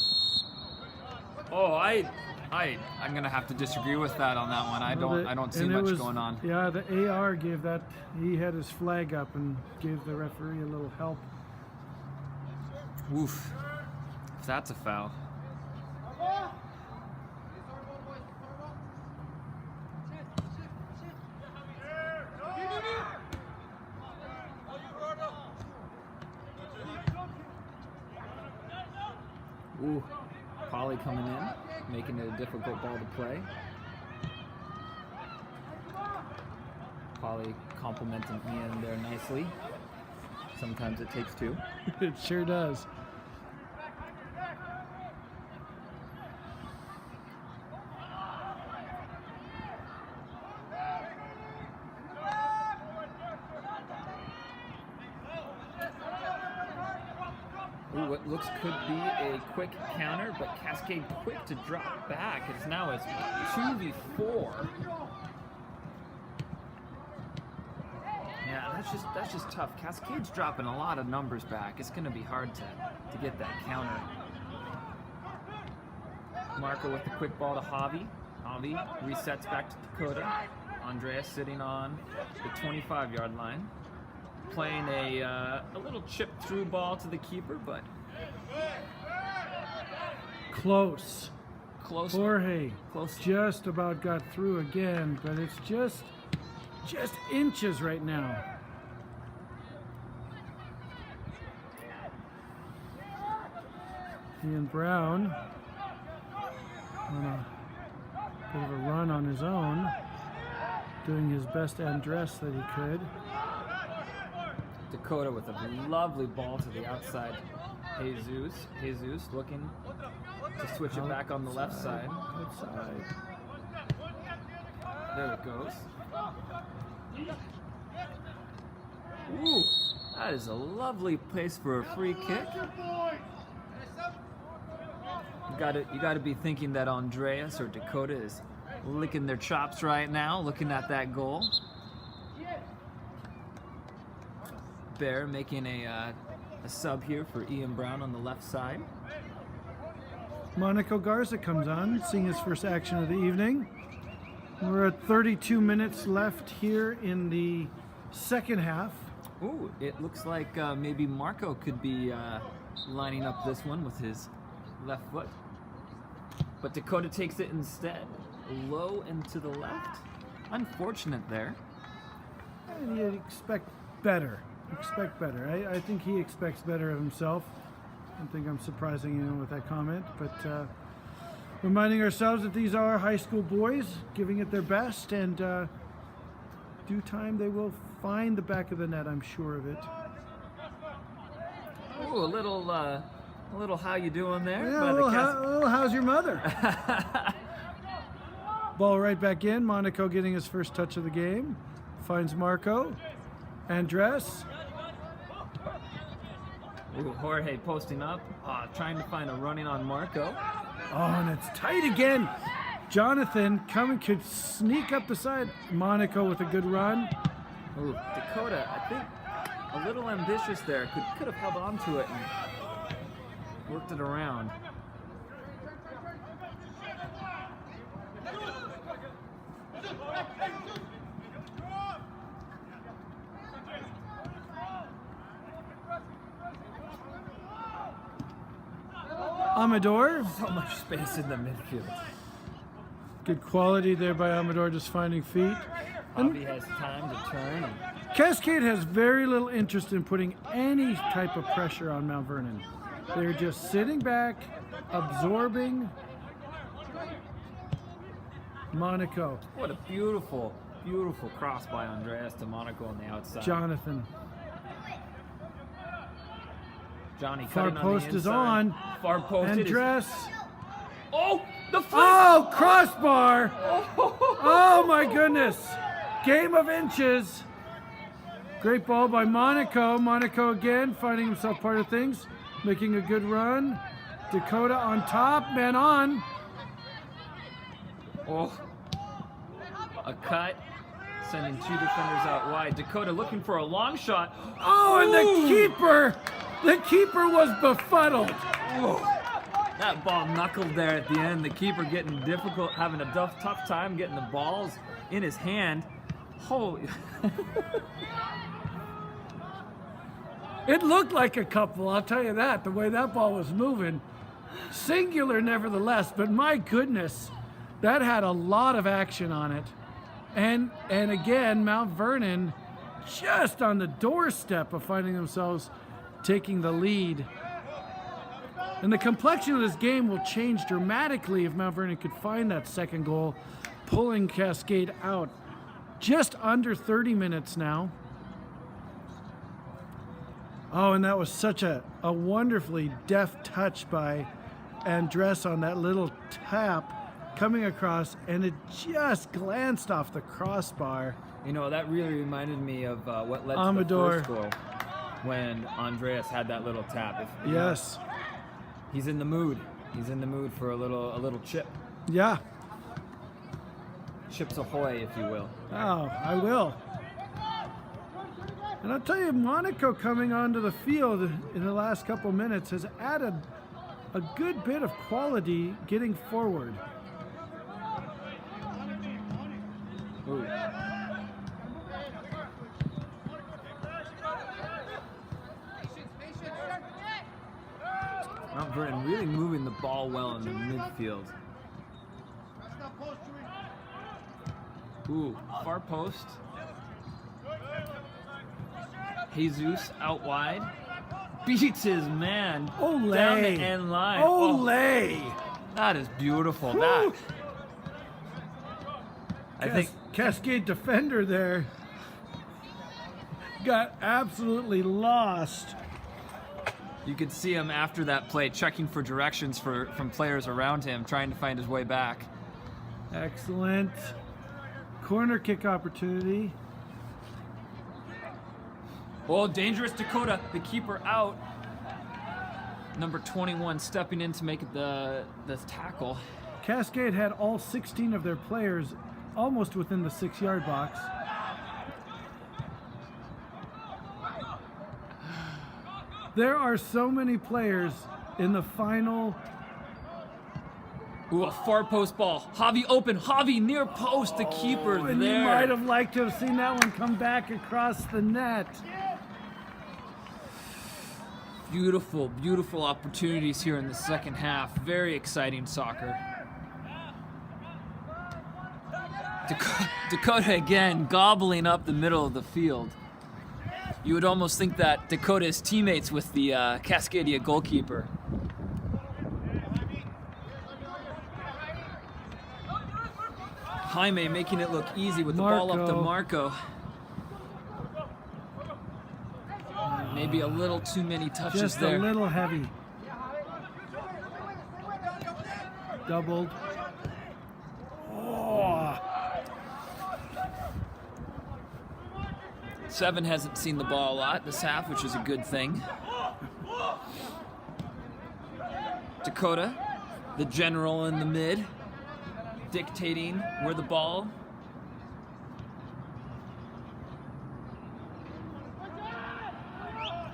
Speaker 2: Oh, I'm gonna have to disagree with that on that one. I don't see much going on.
Speaker 1: Yeah, the AR gave that. He had his flag up and gave the referee a little help.
Speaker 2: Woof. If that's a foul. Ooh, Polly coming in, making it a difficult ball to play. Polly complimenting Ian there nicely. Sometimes it takes two.
Speaker 1: It sure does.
Speaker 2: Ooh, what looks could be a quick counter, but Cascade quick to drop back. It's now a 2v4. Yeah, that's just tough. Cascade's dropping a lot of numbers back. It's going to be hard to get that counter. Marco with the quick ball to Javi. Javi resets back to Dakota. Andreas sitting on the 25-yard line. Playing a little chip through ball to the keeper, but
Speaker 1: close. Jorge
Speaker 2: close.
Speaker 1: Just about got through again, but it's just inches right now. Ian Brown on a bit of a run on his own, doing his best Andres that he could.
Speaker 2: Dakota with a lovely ball to the outside. Jesus looking to switch it back on the left side.
Speaker 1: Outside.
Speaker 2: There it goes. That is a lovely place for a free kick. You gotta be thinking that Andreas or Dakota is licking their chops right now, looking at that goal. Bear making a sub here for Ian Brown on the left side.
Speaker 1: Monaco Garza comes on, seeing his first action of the evening. We're at 32 minutes left here in the second half.
Speaker 2: Ooh, it looks like maybe Marco could be lining up this one with his left foot. But Dakota takes it instead. Low and to the left. Unfortunate there.
Speaker 1: And you'd expect better. I think he expects better of himself. I don't think I'm surprising him with that comment, but reminding ourselves that these are high school boys giving it their best, and due time they will find the back of the net, I'm sure of it.
Speaker 2: Ooh, a little how you doing there?
Speaker 1: Yeah, a little how's your mother? Ball right back in. Monaco getting his first touch of the game. Finds Marco. Andres.
Speaker 2: Ooh, Jorge posting up, trying to find a running on Marco.
Speaker 1: Oh, and it's tight again. Jonathan could sneak up the side. Monaco with a good run.
Speaker 2: Ooh, Dakota, I think a little ambitious there. Could have held on to it and worked it around.
Speaker 1: Amador.
Speaker 2: So much space in the midfield.
Speaker 1: Good quality there by Amador, just finding feet.
Speaker 2: Javi has time to turn.
Speaker 1: Cascade has very little interest in putting any type of pressure on Mount Vernon. They're just sitting back, absorbing. Monaco.
Speaker 2: What a beautiful, beautiful cross by Andreas to Monaco on the outside.
Speaker 1: Jonathan.
Speaker 2: Johnny
Speaker 1: Far
Speaker 2: cutting
Speaker 1: post
Speaker 2: on the
Speaker 1: is
Speaker 2: inside.
Speaker 1: on.
Speaker 2: Far post.
Speaker 1: Andres.
Speaker 2: Oh, the flip!
Speaker 1: Oh, crossbar! Oh my goodness! Game of inches. Great ball by Monaco. Monaco again finding himself part of things, making a good run. Dakota on top, man on.
Speaker 2: Oh, a cut, sending two defenders out wide. Dakota looking for a long shot.
Speaker 1: Oh, and the keeper was befuddled.
Speaker 2: Ooh. That ball knuckled there at the end. The keeper having a tough time getting the balls in his hand. Holy.
Speaker 1: It looked like a couple, I'll tell you that, the way that ball was moving. Singular nevertheless, but my goodness, that had a lot of action on it. And again, Mount Vernon just on the doorstep of finding themselves taking the lead. And the complexion of this game will change dramatically if Mount Vernon could find that second goal, pulling Cascade out. Just under 30 minutes now. Oh, and that was such a wonderfully deft touch by Andres on that little tap coming across, and it just glanced off the crossbar.
Speaker 2: You know, that really reminded me of what led to
Speaker 1: Amador.
Speaker 2: the first goal when Andreas had that little tap.
Speaker 1: Yes.
Speaker 2: He's in the mood. He's in the mood for a little chip.
Speaker 1: Yeah.
Speaker 2: Chips ahoy, if you will.
Speaker 1: Oh, I will. And I'll tell you, Monaco coming onto the field in the last couple minutes has added a good bit of quality getting forward.
Speaker 2: Ooh. Mount Vernon really moving the ball well in the midfield. Ooh, far post. Jesus out wide. Beats his man
Speaker 1: Ole.
Speaker 2: down the end line.
Speaker 1: Ole.
Speaker 2: Oh, that is beautiful. That. I think
Speaker 1: Cascade defender there got absolutely lost.
Speaker 2: you could see him after that play checking for directions from players around him, trying to find his way back.
Speaker 1: Excellent. Corner kick opportunity.
Speaker 2: Oh, dangerous Dakota. The keeper out. Number 21 stepping in to make the tackle.
Speaker 1: Cascade had all 16 of their players almost within the 6-yard box. There are so many players in the final.
Speaker 2: Ooh, a far post ball. Javi open. Javi near post. The keeper
Speaker 1: And
Speaker 2: there.
Speaker 1: you might have liked to have seen that one come back across the net.
Speaker 2: Beautiful, beautiful opportunities here in the second half. Very exciting soccer. Dakota again gobbling up the middle of the field. You would almost think that Dakota is teammates with the Cascadia goalkeeper. Jaime making it look easy with the ball up to Marco. Maybe a little too many touches
Speaker 1: Just
Speaker 2: there.
Speaker 1: a little heavy. Doubled. Oh.
Speaker 2: 7 hasn't seen the ball a lot this half, which is a good thing. Dakota, the general in the mid, dictating where the ball.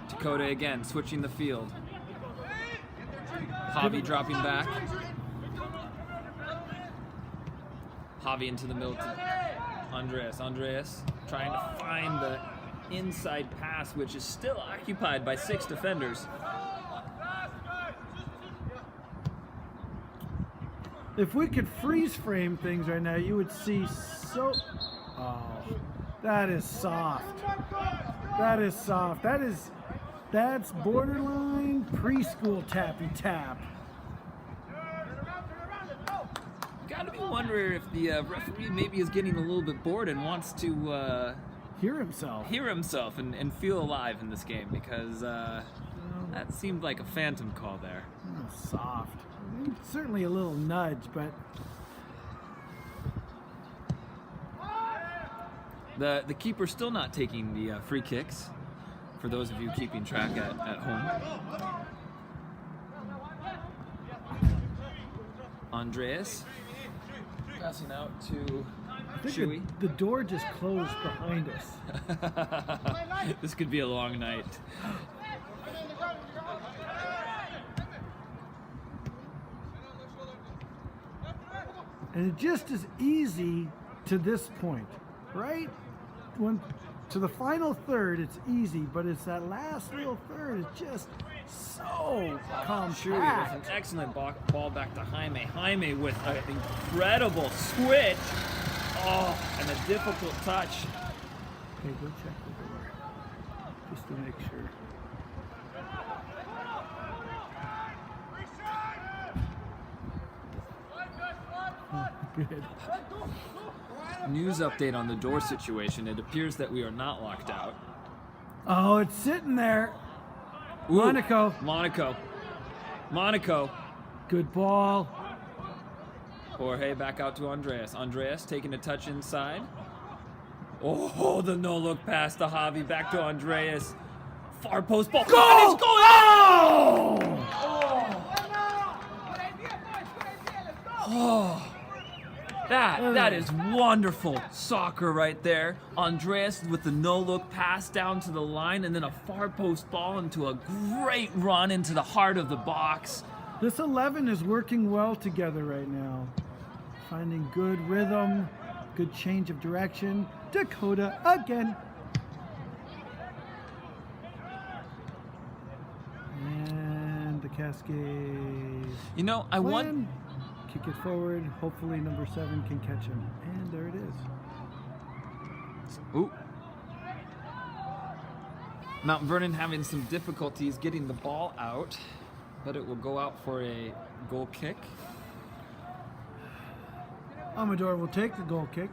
Speaker 2: Dakota again, switching the field. Javi dropping back. Javi into the middle to Andreas. Andreas trying to find the inside pass, which is still occupied by 6 defenders.
Speaker 1: If we could freeze frame things right now, you would see so. Oh, that is soft. That is soft. That's borderline preschool tappy tap.
Speaker 2: Gotta be wondering if the referee maybe is getting a little bit bored and wants to
Speaker 1: Hear himself.
Speaker 2: and feel alive in this game, because that seemed like a phantom call there.
Speaker 1: Oh, soft. Certainly a little nudge, but
Speaker 2: the keeper's still not taking the free kicks, for those of you keeping track at home. Andreas passing out to
Speaker 1: I think
Speaker 2: Chewy.
Speaker 1: the door just closed behind us.
Speaker 2: This could be a long night.
Speaker 1: And it just is easy to this point, right? When to the final third, it's easy, but it's that last little third is just so compact.
Speaker 2: Chewy with an excellent ball back to Jaime. Jaime with an incredible switch. Oh, and a difficult touch.
Speaker 1: Okay, go check the door, just to make sure. Good.
Speaker 2: News update on the door situation. It appears that we are not locked out.
Speaker 1: Oh, it's sitting there.
Speaker 2: Ooh,
Speaker 1: Monaco.
Speaker 2: Monaco.
Speaker 1: Good ball.
Speaker 2: Jorge back out to Andreas. Andreas taking a touch inside. Oh, the no-look pass to Javi. Back to Andreas. Far post ball.
Speaker 1: Goal!
Speaker 2: And it's going
Speaker 1: Oh!
Speaker 2: Oh, that is wonderful soccer right there. Andreas with the no-look pass down to the line, and then a far post ball into a great run into the heart of the box.
Speaker 1: This 11 is working well together right now. Finding good rhythm, good change of direction. Dakota again. And the Cascade.
Speaker 2: You know, I want.
Speaker 1: Plan. Kick it forward. Hopefully number 7 can catch him. And there it is.
Speaker 2: Ooh. Mount Vernon having some difficulties getting the ball out, but it will go out for a goal kick.
Speaker 1: Amador will take the goal kick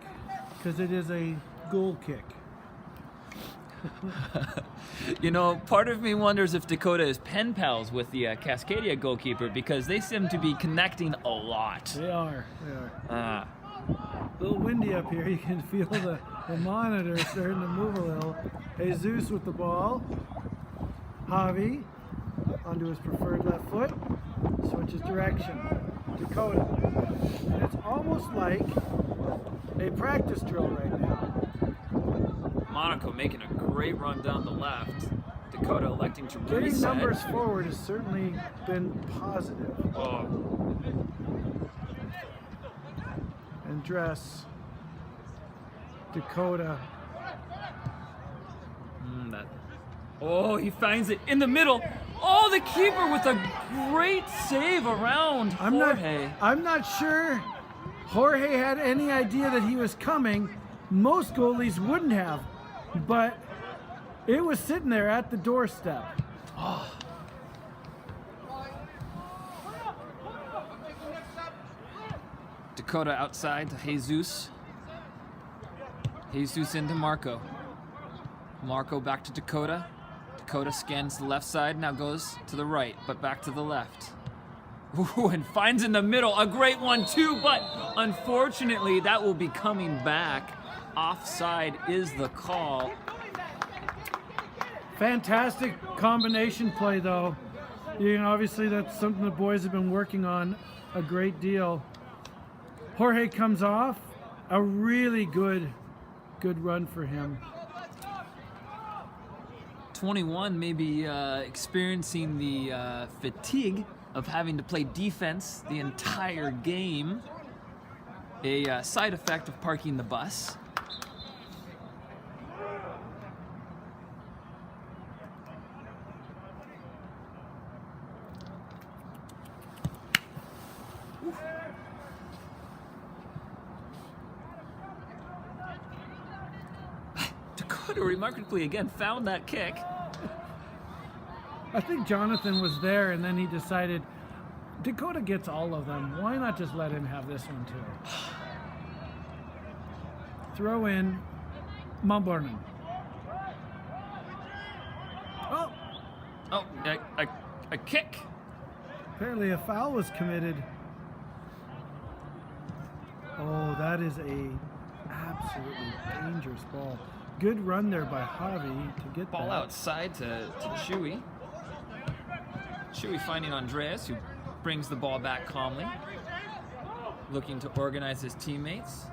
Speaker 1: because it is a goal kick.
Speaker 2: You know, part of me wonders if Dakota is pen pals with the Cascadia goalkeeper, because they seem to be connecting a lot.
Speaker 1: They are. A little windy up here. You can feel the monitor starting to move a little. Jesus with the ball. Javi onto his preferred left foot. Switches direction. Dakota. And it's almost like a practice drill right now.
Speaker 2: Monaco making a great run down the left. Dakota electing to
Speaker 1: Getting
Speaker 2: reset.
Speaker 1: numbers forward has certainly been positive.
Speaker 2: Oh,
Speaker 1: And dress. Dakota.
Speaker 2: Oh, he finds it in the middle. Oh, the keeper with a great save around Jorge.
Speaker 1: I'm not sure Jorge had any idea that he was coming. Most goalies wouldn't have, but it was sitting there at the doorstep.
Speaker 2: Dakota outside to Jesus. Jesus into Marco. Marco back to Dakota. Dakota scans the left side, now goes to the right, but back to the left. Ooh, and finds in the middle a great one too, but unfortunately that will be coming back. Offside is the call.
Speaker 1: Fantastic combination play, though. You know, obviously that's something the boys have been working on a great deal. Jorge comes off. A really good run for him.
Speaker 2: 21 may be experiencing the fatigue of having to play defense the entire game. A side effect of parking the bus. Dakota remarkably again found that kick.
Speaker 1: I think Jonathan was there, and then he decided Dakota gets all of them. Why not just let him have this one too? Throw in Mumbornan.
Speaker 2: Oh, a kick.
Speaker 1: Apparently a foul was committed. Oh, that is a absolutely dangerous ball. Good run there by Javi to get
Speaker 2: Ball
Speaker 1: that.
Speaker 2: outside to Chewy. Chewy finding Andreas, who brings the ball back calmly. Looking to organize his teammates.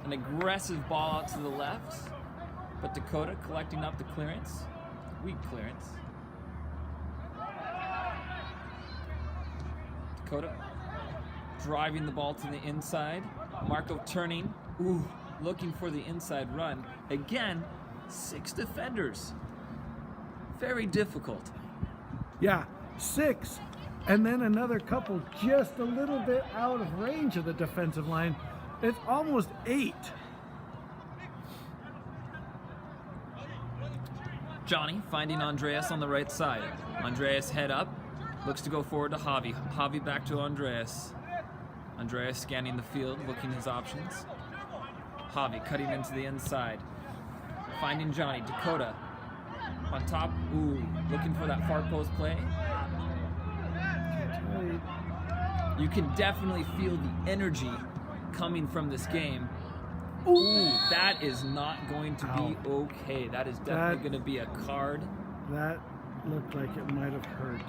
Speaker 2: An aggressive ball out to the left. But Dakota collecting up the clearance. Weak clearance. Dakota driving the ball to the inside. Marco turning. Ooh, looking for the inside run. Again, 6 defenders. Very difficult.
Speaker 1: Yeah, 6. And then another couple just a little bit out of range of the defensive line. It's almost 8.
Speaker 2: Johnny finding Andreas on the right side. Andreas head up, looks to go forward to Javi. Javi back to Andreas. Andreas scanning the field, looking his options. Javi cutting into the inside. Finding Johnny. Dakota on top. Ooh, looking for that far post play. You can definitely feel the energy coming from this game. Ooh, that is not going to be okay. That is definitely going to be a card.
Speaker 1: That looked like it might have hurt.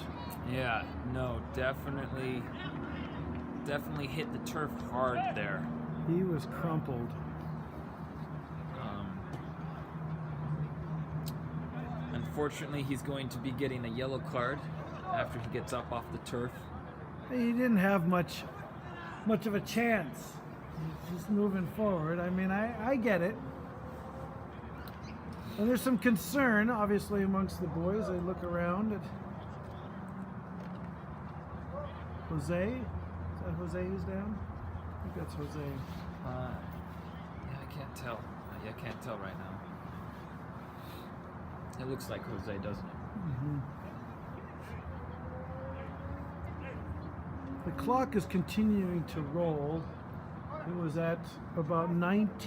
Speaker 2: Yeah, no, definitely hit the turf hard there.
Speaker 1: He was crumpled.
Speaker 2: Unfortunately, he's going to be getting a yellow card after he gets up off the turf.
Speaker 1: He didn't have much of a chance. He's just moving forward. I mean, I get it. And there's some concern, obviously, amongst the boys. They look around at Jose. Is that Jose who's down? I think that's Jose.
Speaker 2: Yeah, I can't tell. I can't tell right now. It looks like Jose, doesn't it?
Speaker 1: Mm-hmm. The clock is continuing to roll. It was at about 19:20.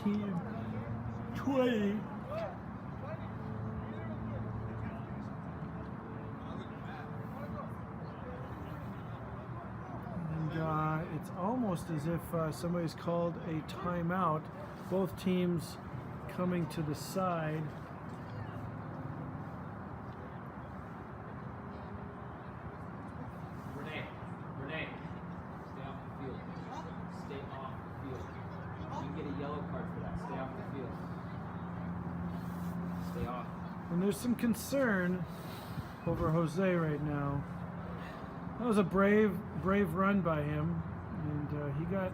Speaker 1: And it's almost as if somebody's called a timeout. Both teams coming to the side.
Speaker 2: Renee, stay off the field. Stay off the field. You can get a yellow card for that. Stay off the field. Stay off.
Speaker 1: And there's some concern over Jose right now. That was a brave run by him, and he got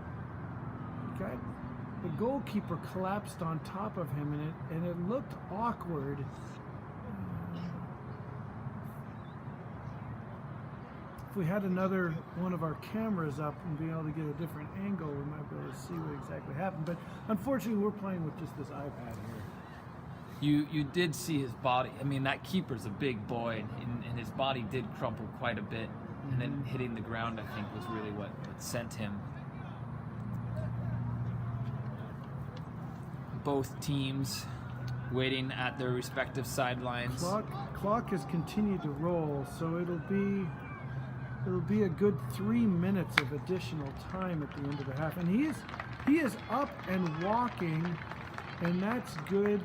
Speaker 1: the goalkeeper collapsed on top of him, and it looked awkward. If we had another one of our cameras up and be able to get a different angle, we might be able to see what exactly happened. But unfortunately, we're playing with just this iPad here.
Speaker 2: You did see his body. I mean, that keeper's a big boy, and his body did crumple quite a bit. And then hitting the ground, I think, was really what sent him. Both teams waiting at their respective sidelines.
Speaker 1: Clock has continued to roll, so it'll be a good 3 minutes of additional time at the end of the half. And he is up and walking, and that's good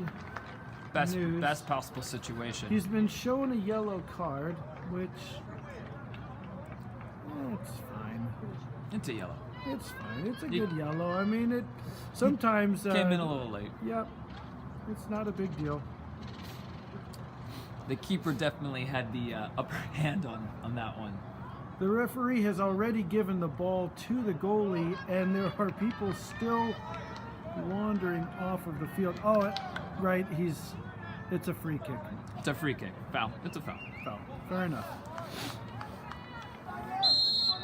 Speaker 1: news.
Speaker 2: Best possible situation.
Speaker 1: He's been shown a yellow card, which it's fine.
Speaker 2: It's a yellow.
Speaker 1: It's fine. It's a good yellow. I mean, it sometimes
Speaker 2: came in a little late.
Speaker 1: Yep. It's not a big deal.
Speaker 2: The keeper definitely had the upper hand on that one.
Speaker 1: The referee has already given the ball to the goalie, and there are people still wandering off of the field. Oh, right. It's a free kick.
Speaker 2: It's a free kick. Foul. It's a foul.
Speaker 1: Foul. Fair enough.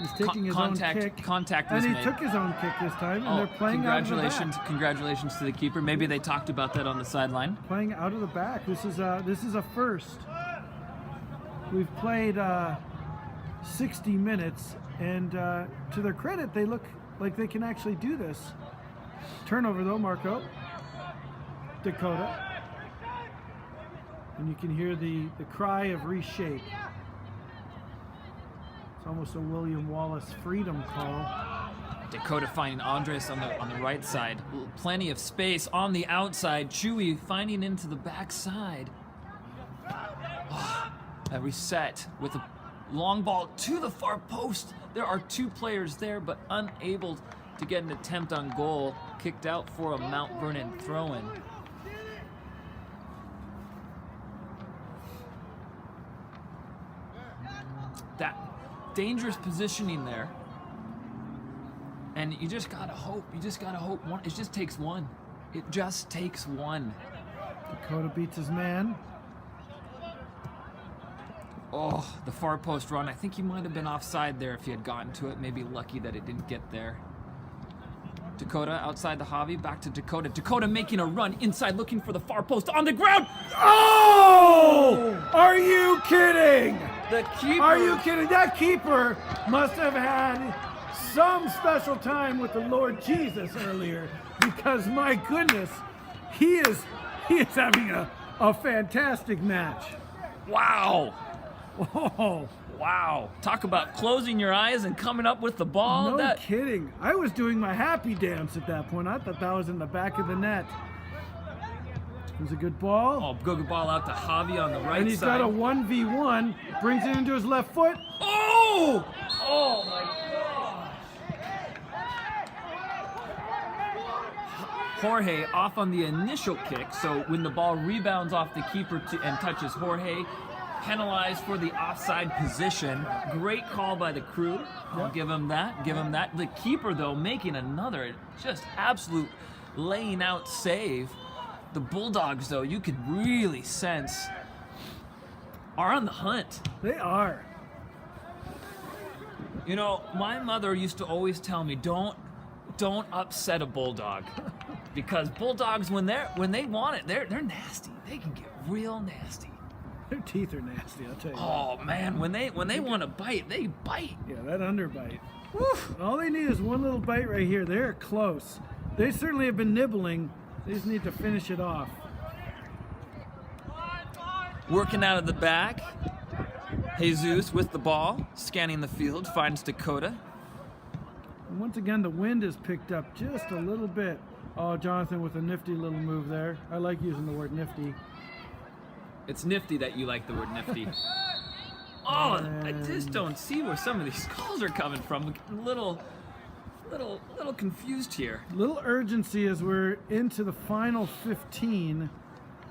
Speaker 1: He's taking his own kick.
Speaker 2: Contact was
Speaker 1: and
Speaker 2: made.
Speaker 1: he took his own kick this time, and they're playing out of the back.
Speaker 2: Congratulations to the keeper. Maybe they talked about that on the sideline.
Speaker 1: Playing out of the back. This is a first. We've played 60 minutes, and to their credit, they look like they can actually do this. Turnover though, Marco. Dakota. And you can hear the cry of reshape. It's almost a William Wallace freedom call.
Speaker 2: Dakota finding Andres on the right side. Plenty of space on the outside. Chewy finding into the backside. A reset with a long ball to the far post. There are two players there, but unable to get an attempt on goal. Kicked out for a Mount Vernon throw-in. That dangerous positioning there. And you just gotta hope. It just takes one. It just takes one.
Speaker 1: Dakota beats his man.
Speaker 2: Oh, the far post run. I think he might have been offside there if he had gotten to it. Maybe lucky that it didn't get there. Dakota outside the Javi, back to Dakota. Dakota making a run inside, looking for the far post on the ground.
Speaker 1: Oh! Are you kidding?
Speaker 2: The keeper.
Speaker 1: Are you kidding? That keeper must have had some special time with the Lord Jesus earlier, because my goodness, he is having a fantastic match.
Speaker 2: Wow.
Speaker 1: Oh.
Speaker 2: Wow. Talk about closing your eyes and coming up with the ball.
Speaker 1: No kidding. I was doing my happy dance at that point. I thought that was in the back of the net. It was a good ball.
Speaker 2: Oh, good ball out to Javi on the right side.
Speaker 1: And he's got a 1v1. Brings it into his left foot.
Speaker 2: Oh! Oh, my gosh. Jorge off on the initial kick. So when the ball rebounds off the keeper and touches Jorge, penalized for the offside position. Great call by the crew. I'll give him that. The keeper, though, making another just absolute laying out save. The Bulldogs, though, you could really sense are on the hunt.
Speaker 1: They are.
Speaker 2: You know, my mother used to always tell me, don't upset a Bulldog. Because Bulldogs, when they want it, they're nasty. They can get real nasty.
Speaker 1: Their teeth are nasty, I'll tell you.
Speaker 2: Oh man, when they want to bite, they bite.
Speaker 1: Yeah, that underbite. Woo. All they need is one little bite right here. They're close. They certainly have been nibbling. They just need to finish it off.
Speaker 2: Working out of the back. Jesus with the ball, scanning the field, finds Dakota.
Speaker 1: And once again, the wind has picked up just a little bit. Oh, Jonathan with a nifty little move there. I like using the word nifty.
Speaker 2: It's nifty that you like the word nifty. Oh, I just don't see where some of these calls are coming from. I'm getting a little confused here.
Speaker 1: Little urgency as we're into the final 15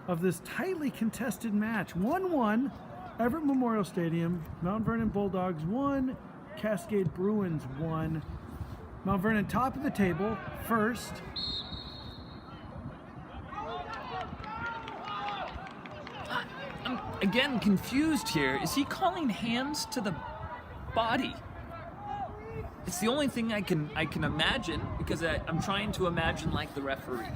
Speaker 1: of this tightly contested match. 1-1, Everett Memorial Stadium. Mount Vernon Bulldogs 1, Cascade Bruins 1. Mount Vernon top of the table, first.
Speaker 2: I'm again confused here. Is he calling hands to the body? It's the only thing I can imagine, because I'm trying to imagine like the referee.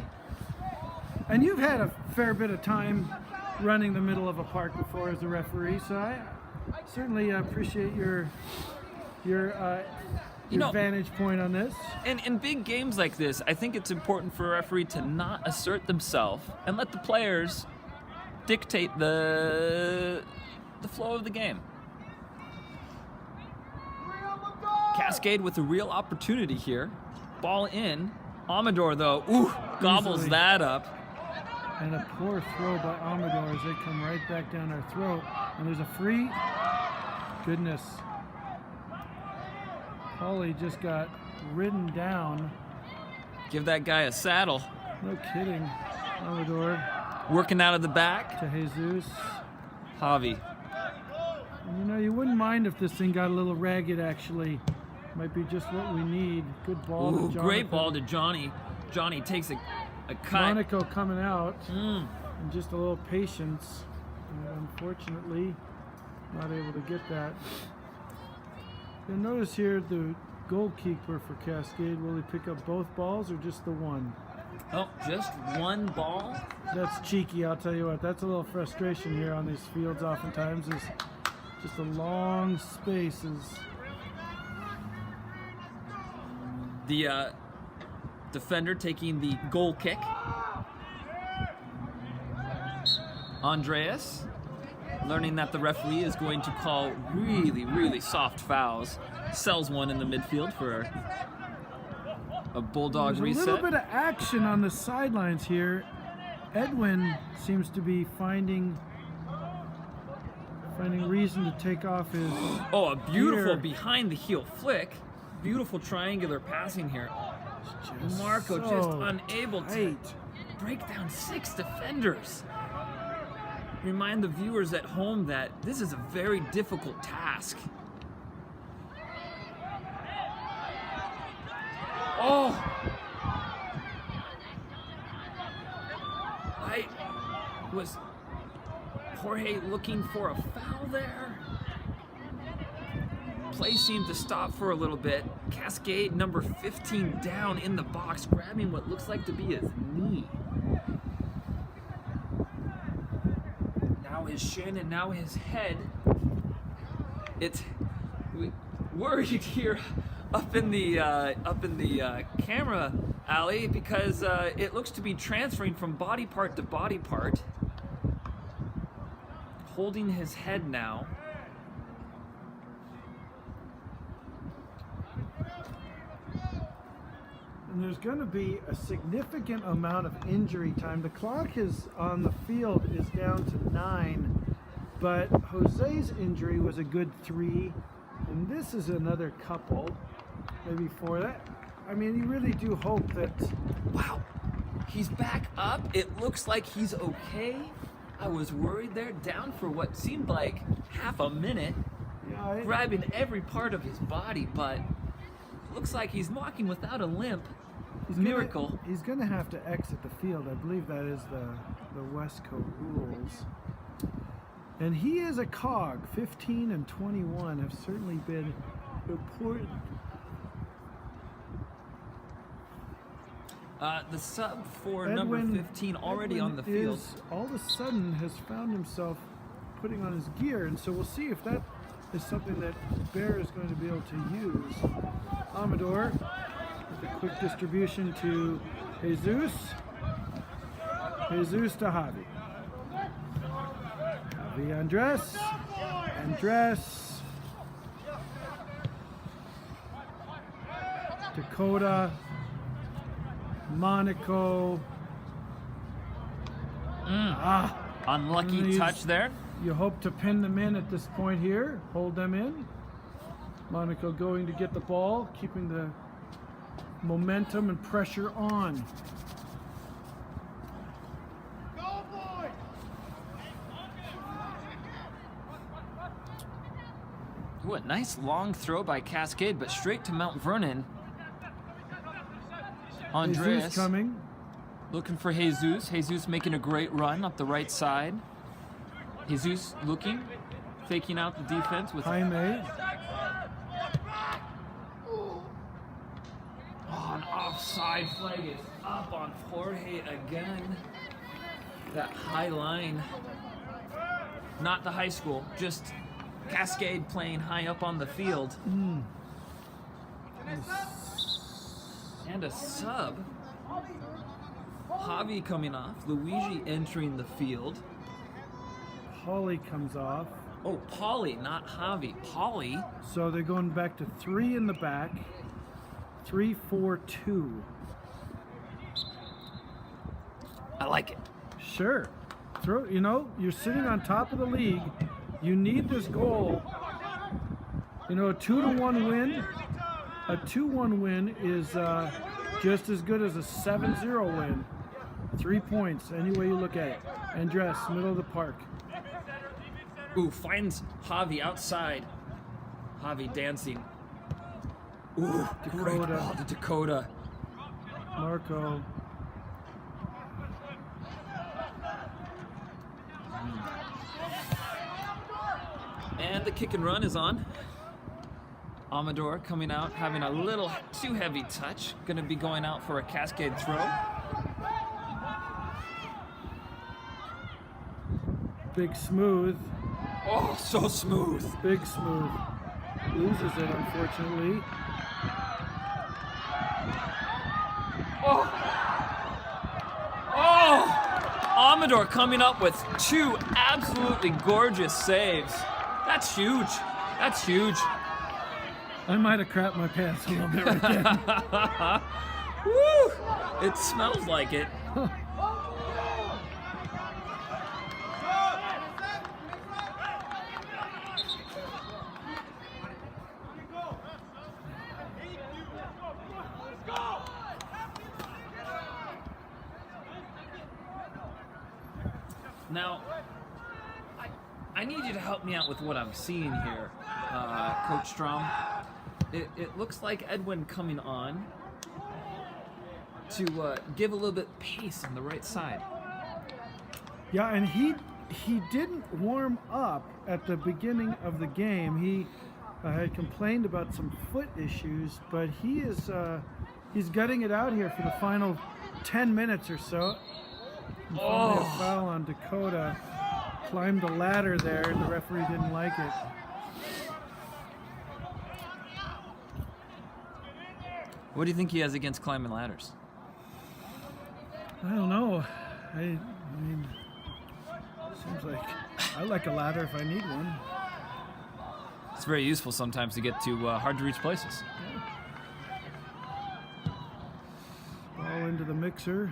Speaker 1: And you've had a fair bit of time running the middle of a park before as a referee, so I certainly appreciate your vantage point on this.
Speaker 2: And in big games like this, I think it's important for a referee to not assert themselves and let the players dictate the flow of the game. Cascade with a real opportunity here. Ball in. Amador, though, gobbles
Speaker 1: Easily.
Speaker 2: that up.
Speaker 1: And a poor throw by Amador as they come right back down our throat. And there's a free. Goodness. Paulie just got ridden down.
Speaker 2: Give that guy a saddle.
Speaker 1: No kidding. Amador
Speaker 2: Working out of the back.
Speaker 1: to Jesus.
Speaker 2: Javi.
Speaker 1: And, you know, you wouldn't mind if this thing got a little ragged, actually. Might be just what we need. Good ball to Jonathan.
Speaker 2: Great ball to Johnny. Johnny takes a cut.
Speaker 1: Monaco coming out. And just a little patience. And unfortunately, not able to get that. You'll notice here the goalkeeper for Cascade, will he pick up both balls or just the one?
Speaker 2: Oh, just one ball?
Speaker 1: That's cheeky, I'll tell you what. That's a little frustration here on these fields oftentimes, is just the long spaces.
Speaker 2: The defender taking the goal kick. Andreas learning that the referee is going to call really, really soft fouls. Sells one in the midfield for a Bulldog
Speaker 1: There's
Speaker 2: reset.
Speaker 1: a little bit of action on the sidelines here. Edwin seems to be finding reason to take off his
Speaker 2: Oh, a beautiful
Speaker 1: gear.
Speaker 2: behind the heel flick. Beautiful triangular passing here.
Speaker 1: Just
Speaker 2: Marco
Speaker 1: so
Speaker 2: just unable to
Speaker 1: tight.
Speaker 2: break down 6 defenders. Remind the viewers at home that this is a very difficult task. Oh! Was Jorge looking for a foul there? Play seemed to stop for a little bit. Cascade, number 15, down in the box, grabbing what looks like to be his knee. Now his shin and now his head. It's worried here up in the camera alley because it looks to be transferring from body part to body part. Holding his head now.
Speaker 1: And there's going to be a significant amount of injury time. The clock is on the field is down to 9, but Jose's injury was a good 3, and this is another couple, maybe 4. That, I mean, you really do hope that.
Speaker 2: Wow, he's back up. It looks like he's okay. I was worried there, down for what seemed like half a minute, grabbing every part of his body, but looks like he's walking without a limp. Miracle.
Speaker 1: He's going to have to exit the field. I believe that is the Westco rules. And he is a cog. 15 and 21 have certainly been important.
Speaker 2: The sub for number 15 already on the field.
Speaker 1: All of a sudden has found himself putting on his gear, and so we'll see if that is something that Bear is going to be able to use. Amador with a quick distribution to Jesus. Jesus to Javi. Javi Andres. Andres. Dakota, Monaco.
Speaker 2: Unlucky touch there.
Speaker 1: You hope to pin them in at this point here, hold them in. Monaco going to get the ball, keeping the momentum and pressure on.
Speaker 2: Ooh, a nice long throw by Cascade, but straight to Mount Vernon. Andreas
Speaker 1: Jesus coming.
Speaker 2: looking for Jesus. Jesus making a great run up the right side. Jesus looking, faking out the defense with
Speaker 1: Jaime.
Speaker 2: Oh, an offside flag is up on Jorge again. That high line. Not the high school, just Cascade playing high up on the field. And a sub. Javi coming off. Luigi entering the field.
Speaker 1: Holly comes off.
Speaker 2: Oh, Polly, not Javi. Polly.
Speaker 1: So they're going back to 3 in the back. 3-4-2.
Speaker 2: I like it.
Speaker 1: Sure. You're sitting on top of the league. You need this goal. A 2-1 win. A 2-1 win is just as good as a 7-0 win. 3 points, any way you look at it. Andres, middle of the park.
Speaker 2: Ooh, finds Javi outside. Javi dancing. Ooh, great ball to Dakota.
Speaker 1: Marco.
Speaker 2: And the kick and run is on. Amador coming out, having a little too heavy touch. Gonna be going out for a Cascade throw.
Speaker 1: Big Smooth.
Speaker 2: Oh, so smooth.
Speaker 1: Big Smooth. Loses it, unfortunately.
Speaker 2: Amador coming up with 2 absolutely gorgeous saves. That's huge. That's huge.
Speaker 1: I might have crapped my pants a little bit right there.
Speaker 2: Woo! It smells like it. Now, I need you to help me out with what I'm seeing here, Coach Strom. It looks like Edwin coming on to give a little bit pace on the right side.
Speaker 1: Yeah, and he didn't warm up at the beginning of the game. He had complained about some foot issues, but he's gutting it out here for the final 10 minutes or so. And finally a foul on Dakota. Climbed the ladder there, and the referee didn't like it.
Speaker 2: What do you think he has against climbing ladders?
Speaker 1: I don't know. I mean, seems like I like a ladder if I need one.
Speaker 2: It's very useful sometimes to get to hard to reach places.
Speaker 1: Ball into the mixer.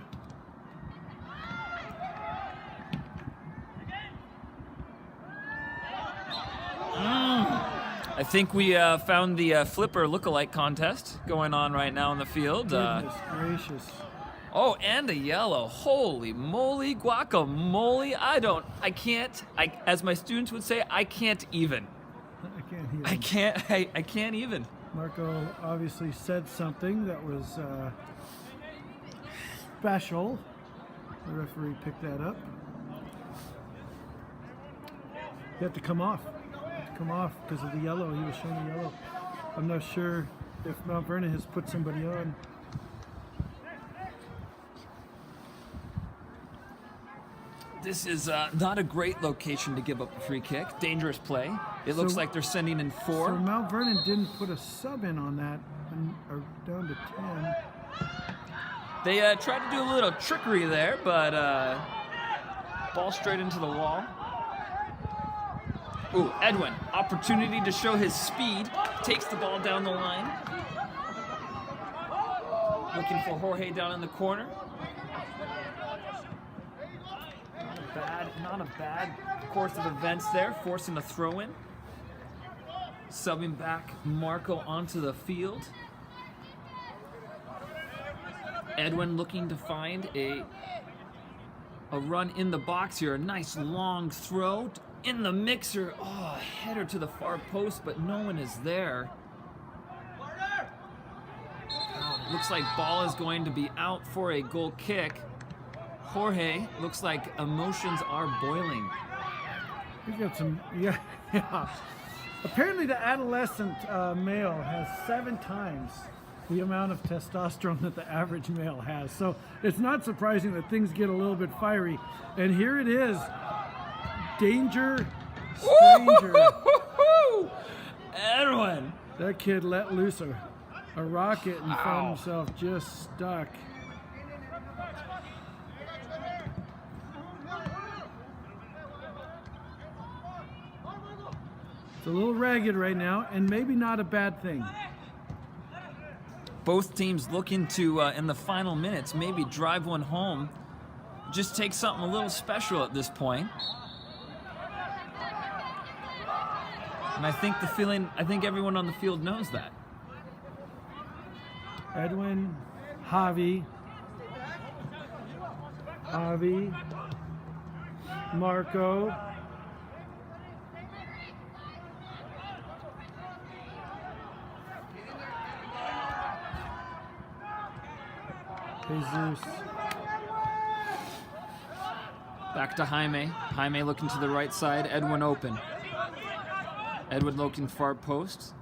Speaker 2: I think we found the flipper lookalike contest going on right now in the field.
Speaker 1: Goodness gracious.
Speaker 2: Oh, and a yellow. Holy moly, guacamole. As my students would say, I can't even.
Speaker 1: I can't hear.
Speaker 2: I can't even.
Speaker 1: Marco obviously said something that was special. The referee picked that up. He had to come off. Come off because of the yellow. He was showing the yellow. I'm not sure if Mount Vernon has put somebody on.
Speaker 2: This is not a great location to give up a free kick. Dangerous play. It looks like they're sending in 4.
Speaker 1: So Mount Vernon didn't put a sub in on that, and are down to 10.
Speaker 2: They tried to do a little trickery there, but ball straight into the wall. Ooh, Edwin, opportunity to show his speed. Takes the ball down the line. looking for Jorge down in the corner. Not a bad course of events there, forcing a throw in. Subbing back Marco onto the field. Edwin looking to find a run in the box here. A nice long throw in the mixer. Oh, a header to the far post, but no one is there. Looks like ball is going to be out for a goal kick. Jorge, looks like emotions are boiling.
Speaker 1: We got some, yeah. Apparently the adolescent male has 7 times the amount of testosterone that the average male has. So it's not surprising that things get a little bit fiery. And here it is. Danger, stranger.
Speaker 2: Edwin.
Speaker 1: That kid let loose a rocket and found himself just stuck. It's a little ragged right now, and maybe not a bad thing.
Speaker 2: Both teams looking to, in the final minutes, maybe drive one home. Just take something a little special at this point. And I think everyone on the field knows that.
Speaker 1: Edwin, Javi, Marco, Jesus.
Speaker 2: Back to Jaime. Jaime looking to the right side. Edwin open. Edwin looking far post.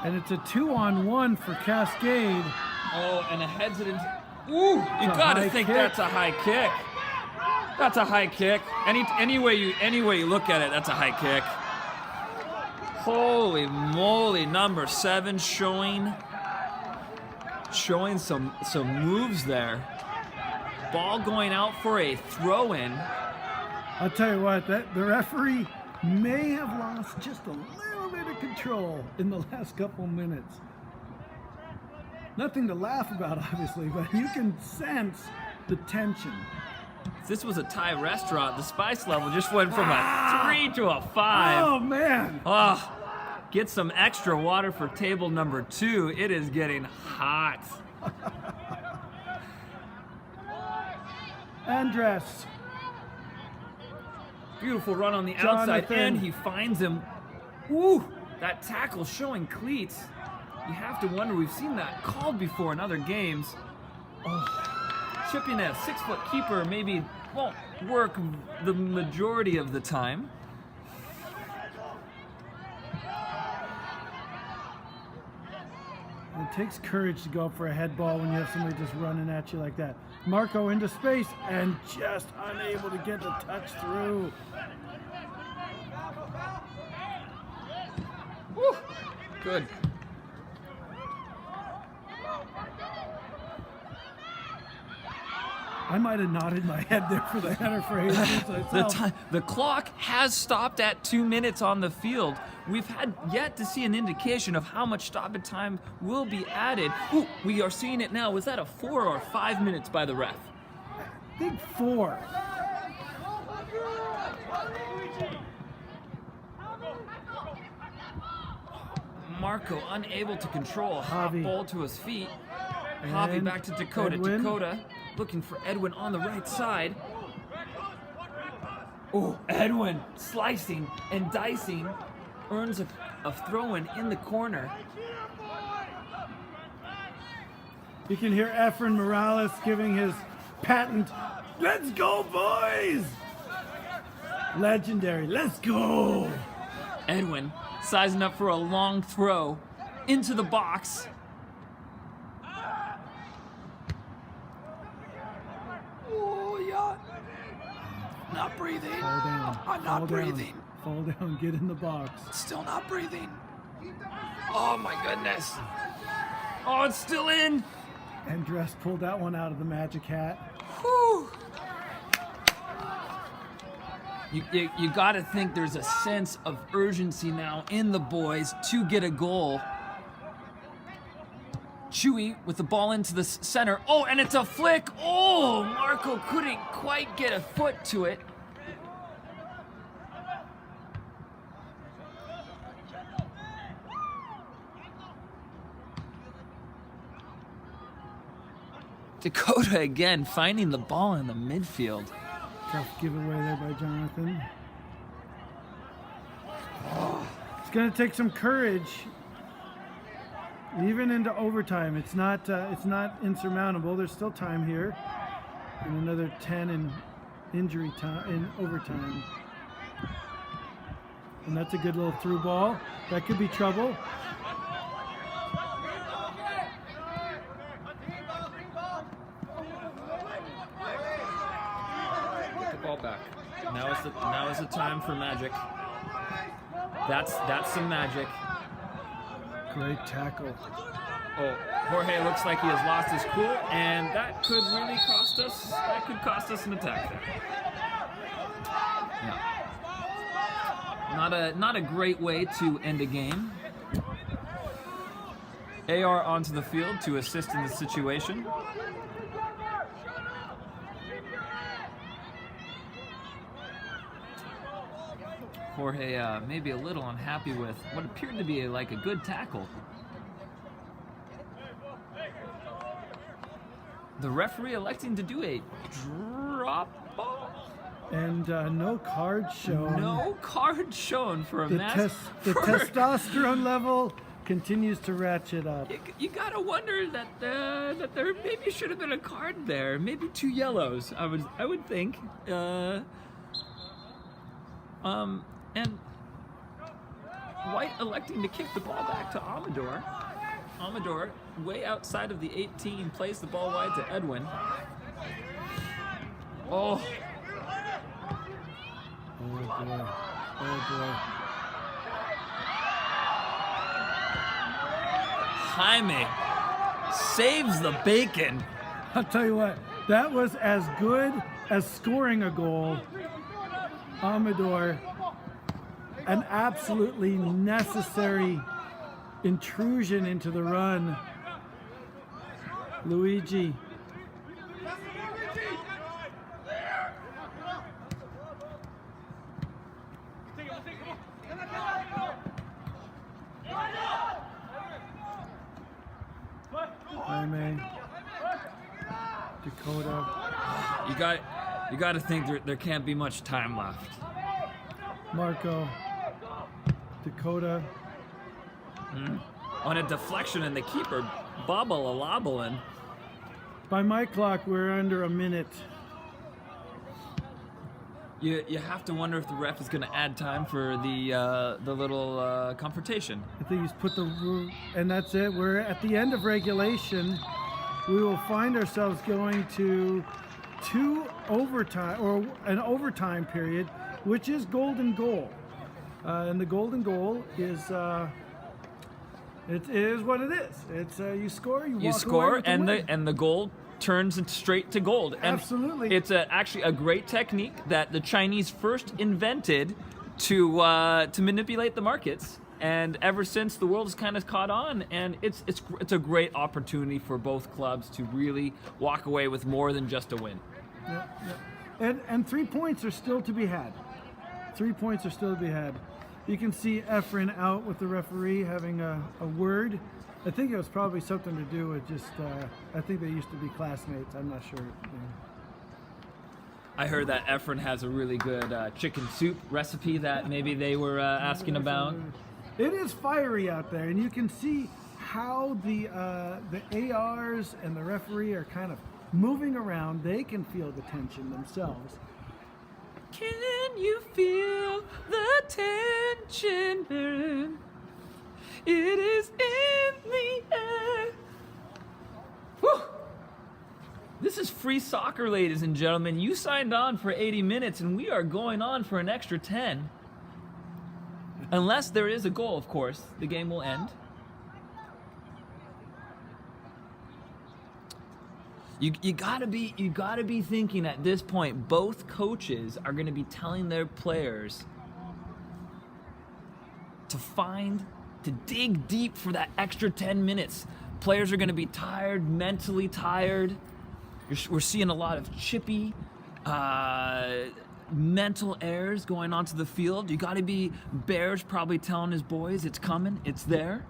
Speaker 1: And it's a 2-on-1 for Cascade.
Speaker 2: Oh, and it heads it into... Ooh, you gotta think that's a high kick. That's a high kick. Any way you look at it, that's a high kick. Holy moly, number 7 showing some moves there. Ball going out for a throw-in.
Speaker 1: I'll tell you what, the referee may have lost just a little bit of control in the last couple minutes. Nothing to laugh about, obviously, but you can sense the tension.
Speaker 2: If this was a Thai restaurant, the spice level just went from a 3 to a 5.
Speaker 1: Oh, man.
Speaker 2: Oh, get some extra water for table number 2. It is getting hot.
Speaker 1: Andres.
Speaker 2: Beautiful run on the outside, and he finds him. Ooh, that tackle showing cleats. You have to wonder, we've seen that called before in other games. Oh, chipping a 6-foot keeper maybe won't work the majority of the time.
Speaker 1: It takes courage to go up for a head ball when you have somebody just running at you like that. Marco into space and just unable to get the touch through.
Speaker 2: Woo, good.
Speaker 1: I might have nodded my head there for the header for
Speaker 2: The clock has stopped at 2 minutes on the field. We've had yet to see an indication of how much stoppage time will be added. Ooh, we are seeing it now. Was that a 4 or 5 minutes by the ref?
Speaker 1: I think 4.
Speaker 2: Marco unable to control. Hot
Speaker 1: Javi.
Speaker 2: ball to his feet. Javi back to Dakota.
Speaker 1: Edwin.
Speaker 2: Dakota looking for Edwin on the right side. Oh, Edwin slicing and dicing. Earns a throw-in in the corner.
Speaker 1: You can hear Efren Morales giving his patent, "Let's go, boys!" Legendary, let's go!
Speaker 2: Edwin sizing up for a long throw into the box.
Speaker 3: Oh, yeah. Not breathing.
Speaker 1: Fall down.
Speaker 3: I'm not breathing.
Speaker 1: Fall down, get in the box.
Speaker 3: Still not breathing. Oh, my goodness.
Speaker 2: Oh, it's still in.
Speaker 1: Andres pulled that one out of the magic hat.
Speaker 2: Whew. You got to think there's a sense of urgency now in the boys to get a goal. Chewy with the ball into the center. Oh, and it's a flick. Oh, Marco couldn't quite get a foot to it. Dakota again finding the ball in the midfield.
Speaker 1: Tough giveaway there by Jonathan. It's going to take some courage, even into overtime. It's not insurmountable. There's still time here, and another 10 in injury time in overtime. And that's a good little through ball. That could be trouble.
Speaker 2: Ball back. Now is the time for magic. That's some magic.
Speaker 1: Great tackle.
Speaker 2: Oh, Jorge looks like he has lost his cool, and that could really cost us. That could cost us an attack there. Yeah. Not a great way to end a game. AR onto the field to assist in the situation. Jorge maybe a little unhappy with what appeared to be like a good tackle. The referee electing to do a drop ball.
Speaker 1: And no card shown.
Speaker 2: No card shown for a match.
Speaker 1: The testosterone level continues to ratchet up.
Speaker 2: You gotta wonder that there maybe should have been a card there, maybe 2 yellows. I would think. And White electing to kick the ball back to Amador. Amador, way outside of the 18, plays the ball wide to Edwin. Oh.
Speaker 1: Oh boy. Oh boy.
Speaker 2: Jaime saves the bacon.
Speaker 1: I'll tell you what, that was as good as scoring a goal. Amador, an absolutely necessary intrusion into the run. Luigi. Jaime. Dakota.
Speaker 2: You got to think there can't be much time left.
Speaker 1: Marco. Dakota.
Speaker 2: On a deflection, and the keeper bobble-a-lobbling.
Speaker 1: By my clock, we're under a minute.
Speaker 2: You have to wonder if the ref is going to add time for the little confrontation.
Speaker 1: I think he's put the rule, and that's it. We're at the end of regulation. We will find ourselves going to 2 overtime, or an overtime period, which is golden goal. And the golden goal is it is what it is. It's you score, you walk
Speaker 2: score,
Speaker 1: away with
Speaker 2: and
Speaker 1: the win.
Speaker 2: the goal turns it straight to gold. And
Speaker 1: absolutely,
Speaker 2: it's actually a great technique that the Chinese first invented to manipulate the markets. And ever since, the world has kind of caught on, and it's a great opportunity for both clubs to really walk away with more than just a win.
Speaker 1: Yeah. And 3 points are still to be had. 3 points are still to be had. You can see Efren out with the referee having a word. I think it was probably something to do with just, I think they used to be classmates. I'm not sure.
Speaker 2: I heard that Efren has a really good chicken soup recipe that maybe they were asking about.
Speaker 1: It is fiery out there, and you can see how the ARs and the referee are kind of moving around. They can feel the tension themselves.
Speaker 2: Can you feel the tension? It is in the air. Whew. This is free soccer, ladies and gentlemen. You signed on for 80 minutes, and we are going on for an extra 10. Unless there is a goal, of course, the game will end. You gotta be thinking at this point, both coaches are gonna be telling their players to dig deep for that extra 10 minutes. Players are gonna be tired, mentally tired. We're seeing a lot of chippy, mental errors going onto the field. You gotta be, Bear's probably telling his boys, it's coming, it's there.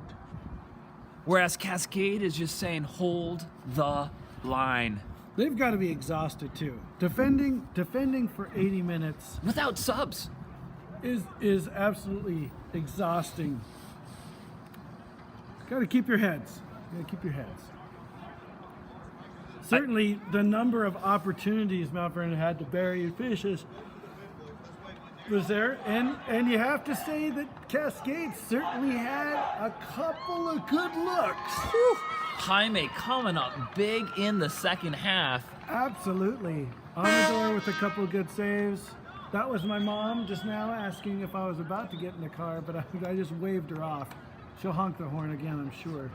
Speaker 2: Whereas Cascade is just saying, hold the line.
Speaker 1: They've got to be exhausted too. Defending for 80 minutes
Speaker 2: Without subs.
Speaker 1: is absolutely exhausting. Got to keep your heads. Got to keep your heads. Certainly, the number of opportunities Mount Vernon had to bury fishes was there, and you have to say that Cascade certainly had a couple of good looks.
Speaker 2: Whew. Jaime coming up big in the second half.
Speaker 1: Absolutely. Amador with a couple of good saves. That was my mom just now asking if I was about to get in the car, but I just waved her off. She'll honk the horn again, I'm sure.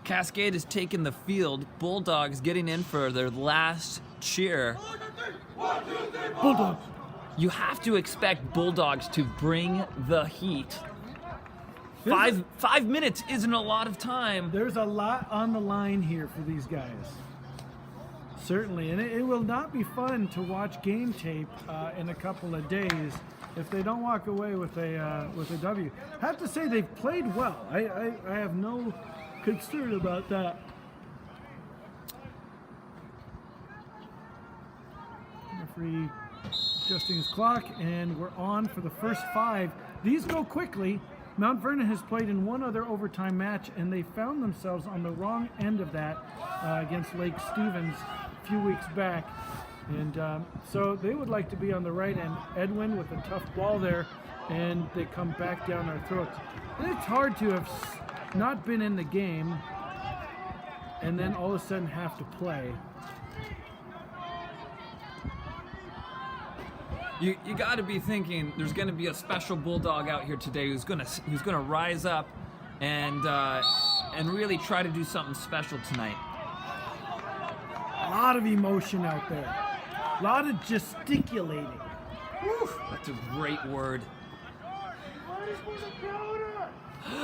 Speaker 2: Cascade is taking the field. Bulldogs getting in for their last cheer.
Speaker 1: Bulldogs.
Speaker 2: You have to expect Bulldogs to bring the heat. 5 minutes isn't a lot of time.
Speaker 1: There's a lot on the line here for these guys. Certainly, and it will not be fun to watch game tape in a couple of days if they don't walk away with a W. I have to say they've played well. I have no concern about that. Referee adjusting his clock, and we're on for the first 5. These go quickly. Mount Vernon has played in one other overtime match, and they found themselves on the wrong end of that against Lake Stevens a few weeks back. And so they would like to be on the right end. Edwin with a tough ball there, and they come back down our throats. And it's hard to have not been in the game and then all of a sudden have to play.
Speaker 2: You got to be thinking there's going to be a special Bulldog out here today who's going to rise up and really try to do something special tonight.
Speaker 1: A lot of emotion out there. A lot of gesticulating.
Speaker 2: Whew, that's a great word.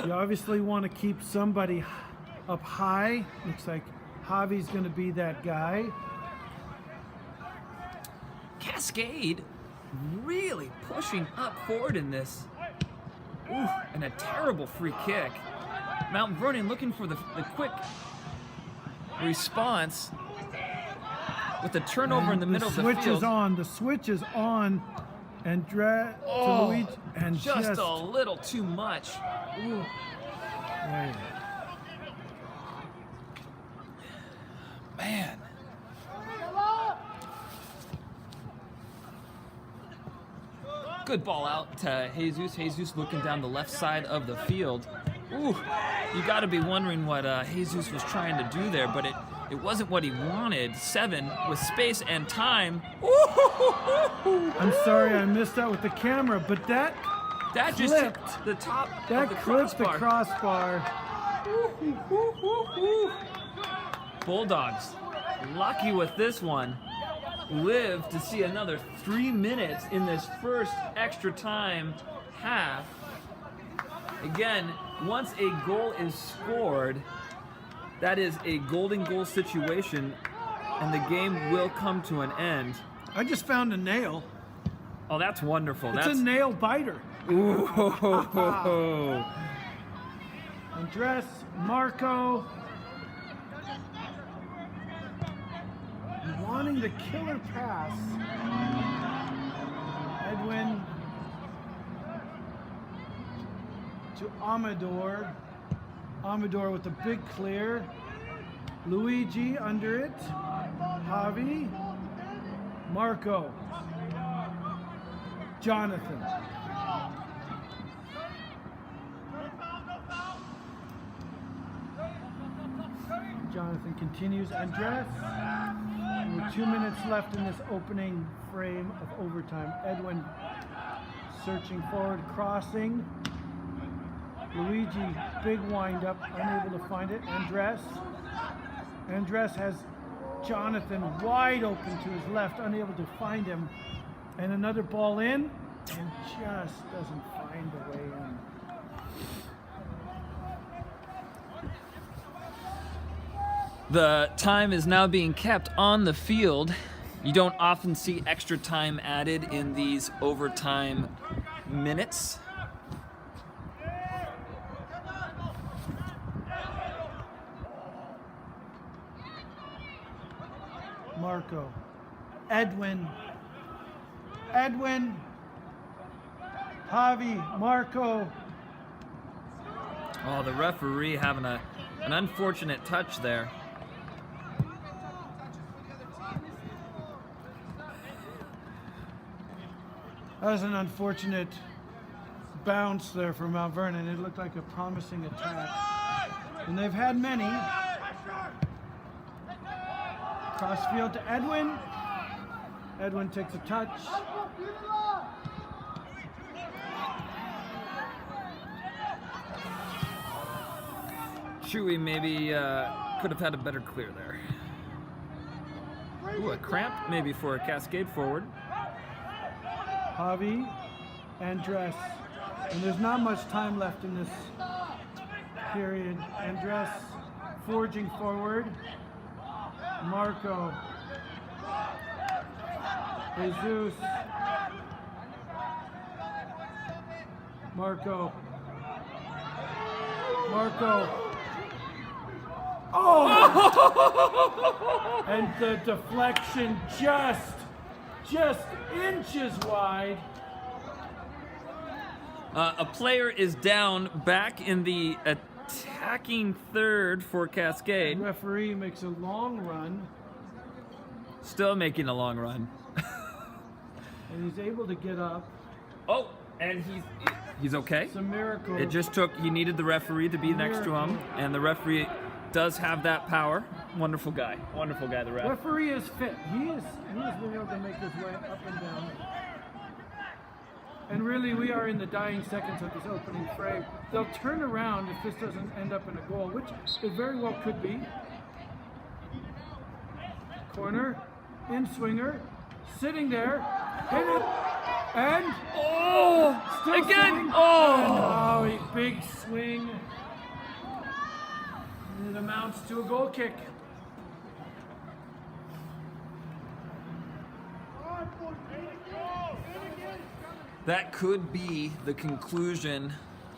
Speaker 1: You obviously want to keep somebody up high. Looks like Javi's going to be that guy.
Speaker 2: Cascade really pushing up forward in this. Ooh, and a terrible free kick. Mount Vernon looking for the quick response with the turnover in the middle of the field.
Speaker 1: The switch is on. And to Luigi, and
Speaker 2: just a little too much. Ooh.
Speaker 1: Right.
Speaker 2: Man. Good ball out to Jesus. Jesus looking down the left side of the field. Ooh, you got to be wondering what Jesus was trying to do there, but it wasn't what he wanted. 7 with space and time. Ooh.
Speaker 1: I'm sorry I missed that with the camera, but that
Speaker 2: just
Speaker 1: clipped
Speaker 2: hit the top
Speaker 1: that
Speaker 2: of the
Speaker 1: clipped
Speaker 2: crossbar.
Speaker 1: the crossbar.
Speaker 2: Bulldogs lucky with this one. Live to see another 3 minutes in this first extra time half. Again, once a goal is scored, that is a golden goal situation, and the game will come to an end.
Speaker 1: I just found a nail.
Speaker 2: Oh, that's wonderful.
Speaker 1: It's a nail biter.
Speaker 2: Ooh.
Speaker 1: Andres, Marco. Wanting the killer pass. Edwin to Amador. Amador with the big clear. Luigi under it. Javi. Marco. Jonathan. Jonathan continues. Andres. With 2 minutes left in this opening frame of overtime. Edwin searching forward, crossing. Luigi big wind-up, unable to find it. Andres has Jonathan wide open to his left, unable to find him. And another ball in, and just doesn't find the way in.
Speaker 2: The time is now being kept on the field. You don't often see extra time added in these overtime minutes.
Speaker 1: Marco. Edwin. Javi. Marco.
Speaker 2: Oh, the referee having an unfortunate touch there.
Speaker 1: That was an unfortunate bounce there for Mount Vernon. It looked like a promising attack. And they've had many. Crossfield to Edwin. Edwin takes a touch.
Speaker 2: Chewy maybe could have had a better clear there. Ooh, a cramp maybe for a Cascade forward.
Speaker 1: Javi, Andres. And there's not much time left in this period. Andres forging forward. Marco. Jesus. Marco. Oh! And the deflection just inches wide.
Speaker 2: A player is down back in the attacking third for Cascade.
Speaker 1: The referee makes a long run.
Speaker 2: Still making a long run.
Speaker 1: And he's able to get up.
Speaker 2: Oh, and he's okay.
Speaker 1: It's a miracle.
Speaker 2: It just took, he needed the referee to be next to him, and the referee does have that power. Wonderful guy, the ref.
Speaker 1: Referee is fit. He has been able to make his way up and down. And really, we are in the dying seconds of this opening frame. They'll turn around if this doesn't end up in a goal, which it very well could be. Corner, in swinger, sitting there, hit it, and still
Speaker 2: again!
Speaker 1: sitting.
Speaker 2: Oh!
Speaker 1: And, a big swing. And it amounts to a goal kick.
Speaker 2: That could be the conclusion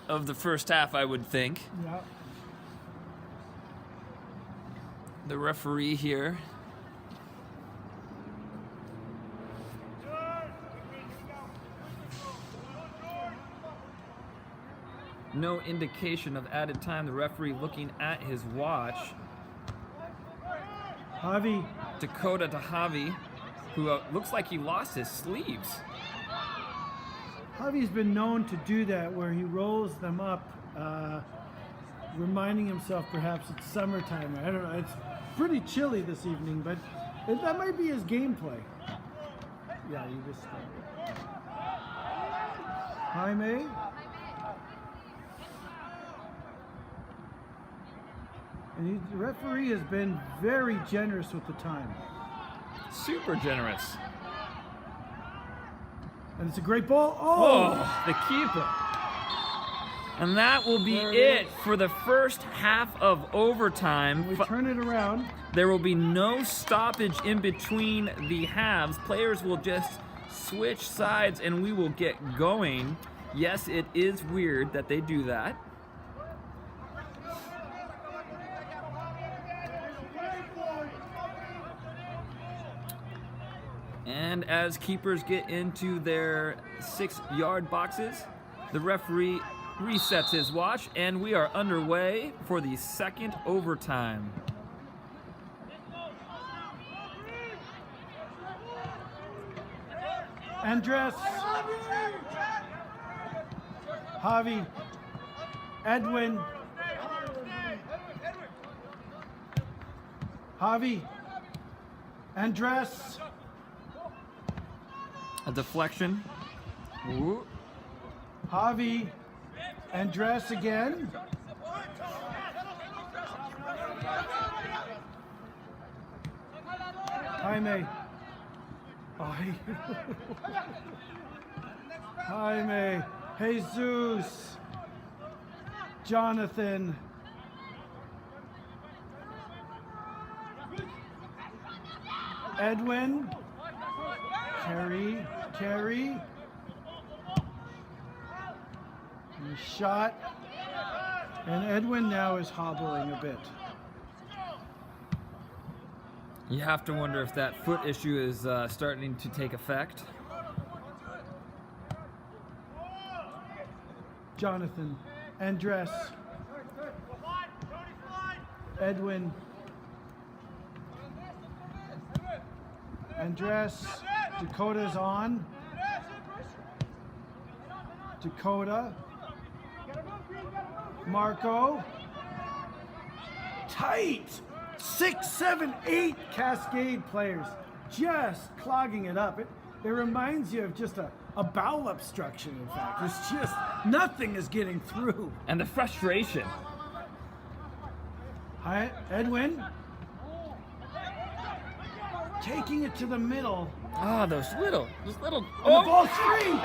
Speaker 2: of the first half, I would think.
Speaker 1: Yeah.
Speaker 2: The referee here. No indication of added time. The referee looking at his watch.
Speaker 1: Javi.
Speaker 2: Dakota to Javi, who looks like he lost his sleeves.
Speaker 1: Javi's been known to do that, where he rolls them up, reminding himself perhaps it's summertime. I don't know. It's pretty chilly this evening, but that might be his gameplay. Yeah, you just Jaime. And the referee has been very generous with the time.
Speaker 2: Super generous.
Speaker 1: And it's a great ball.
Speaker 2: Oh, the keeper. And that will be it for the first half of overtime.
Speaker 1: We turn it around.
Speaker 2: There will be no stoppage in between the halves. Players will just switch sides and we will get going. Yes, it is weird that they do that. And as keepers get into their 6-yard boxes, the referee resets his watch, and we are underway for the second overtime.
Speaker 1: Andres. Javi. Edwin. Javi. Andres.
Speaker 2: A deflection. Ooh.
Speaker 1: Javi. Andres again. Jaime. Jaime. Jesus. Jonathan. Edwin. Carry. And a shot. And Edwin now is hobbling a bit.
Speaker 2: You have to wonder if that foot issue is starting to take effect.
Speaker 1: Jonathan. Andres. Edwin. Andres. Dakota's on. Dakota. Marco. Tight. 6, 7, 8 Cascade players just clogging it up. It reminds you of just a bowel obstruction, in fact. It's just nothing is getting through.
Speaker 2: And the frustration.
Speaker 1: Hi, Edwin. Taking it to the middle.
Speaker 2: Ah, those little.
Speaker 1: And the ball screen.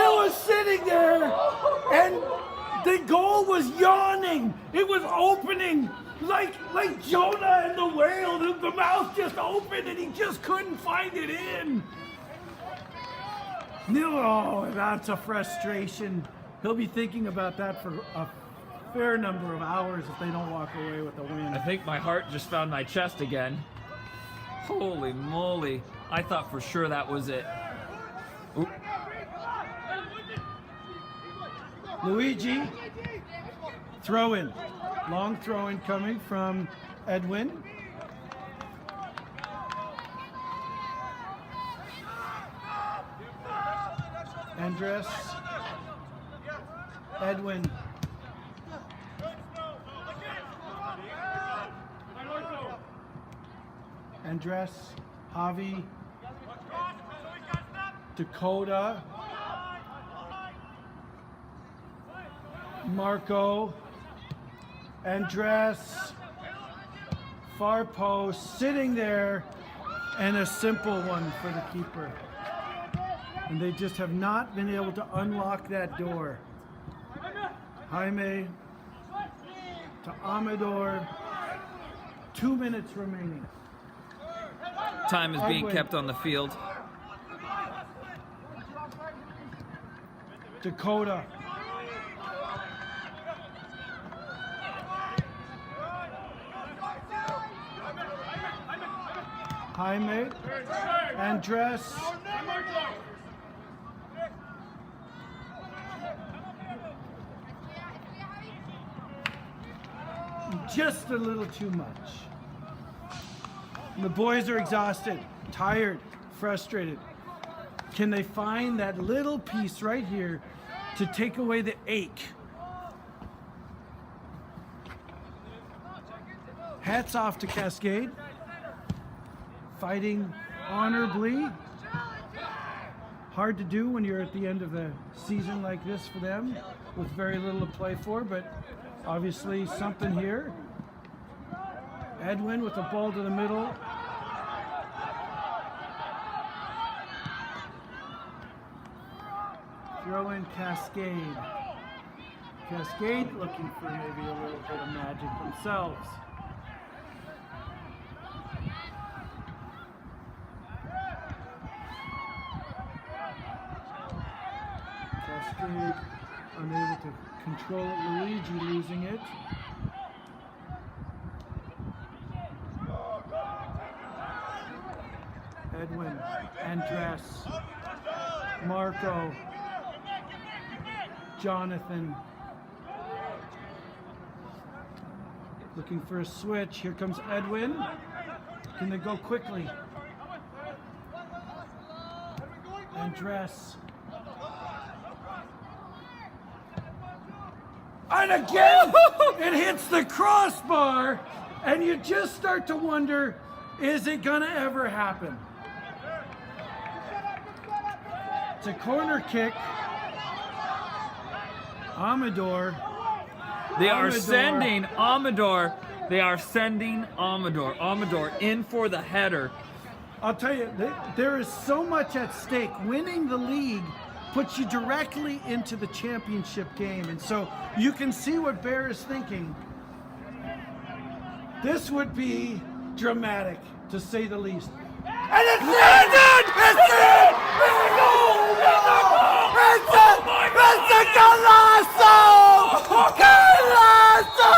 Speaker 1: It was sitting there, and the goal was yawning. It was opening like Jonah and the whale. The mouth just opened, and he just couldn't find it in. No, that's a frustration. He'll be thinking about that for a fair number of hours if they don't walk away with a win.
Speaker 2: I think my heart just found my chest again. Holy moly. I thought for sure that was it. Oop.
Speaker 1: Luigi, throw in. Long throw in coming from Edwin. Andres. Edwin. Andres. Javi. Dakota. Marco. Andres. Far post, sitting there, and a simple one for the keeper. And they just have not been able to unlock that door. Jaime to Amador. 2 minutes remaining.
Speaker 2: Time is being kept on the field.
Speaker 1: Dakota. Jaime. Andres. Just a little too much. And the boys are exhausted, tired, frustrated. Can they find that little piece right here to take away the ache? Hats off to Cascade. Fighting honorably. Hard to do when you're at the end of a season like this for them, with very little to play for, but obviously something here. Edwin with the ball to the middle. Throw in Cascade. Cascade looking for maybe a little bit of magic themselves. Cascade unable to control it. Luigi losing it. Edwin, Andres, Marco, Jonathan. Looking for a switch. Here comes Edwin. Can they go quickly? Andres. And again, it hits the crossbar, and you just start to wonder, is it gonna ever happen? It's a corner kick. Amador.
Speaker 2: They are sending Amador They are sending Amador. Amador in for the header.
Speaker 1: I'll tell you, there is so much at stake. Winning the league puts you directly into the championship game. And so you can see what Bear is thinking. This would be dramatic, to say the least. And it's in! It's in! It's a goal! It's a Golasso! Golasso!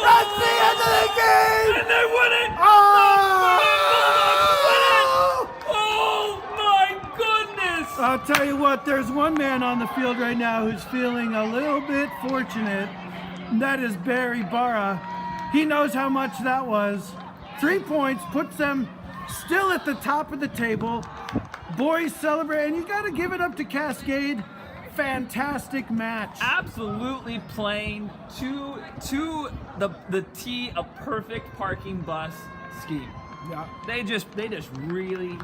Speaker 1: That's the end of the game!
Speaker 2: And they win it! Oh my goodness!
Speaker 1: I'll tell you what, there's one man on the field right now who's feeling a little bit fortunate, and that is Barry Barra. He knows how much that was. 3 points puts them still at the top of the table. Boys celebrate, and you got to give it up to Cascade. Fantastic match.
Speaker 2: Absolutely playing to the T a perfect parking bus scheme.
Speaker 1: Yeah.
Speaker 2: They just really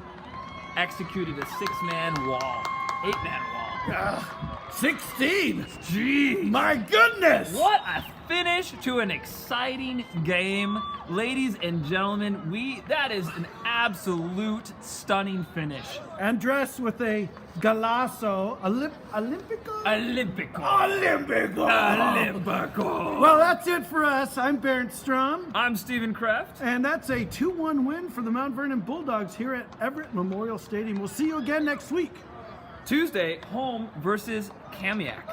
Speaker 2: executed a 6-man wall, 8-man wall.
Speaker 1: 16.
Speaker 2: Jeez.
Speaker 1: My goodness.
Speaker 2: What a finish to an exciting game. Ladies and gentlemen, that is an absolute stunning finish.
Speaker 1: And dressed with a Golasso Olympico. Well, that's it for us. I'm Bernd Strom.
Speaker 2: I'm Stephen Kraft.
Speaker 1: And that's a 2-1 win for the Mount Vernon Bulldogs here at Everett Memorial Stadium. We'll see you again next week.
Speaker 2: Tuesday, home versus Kamiak.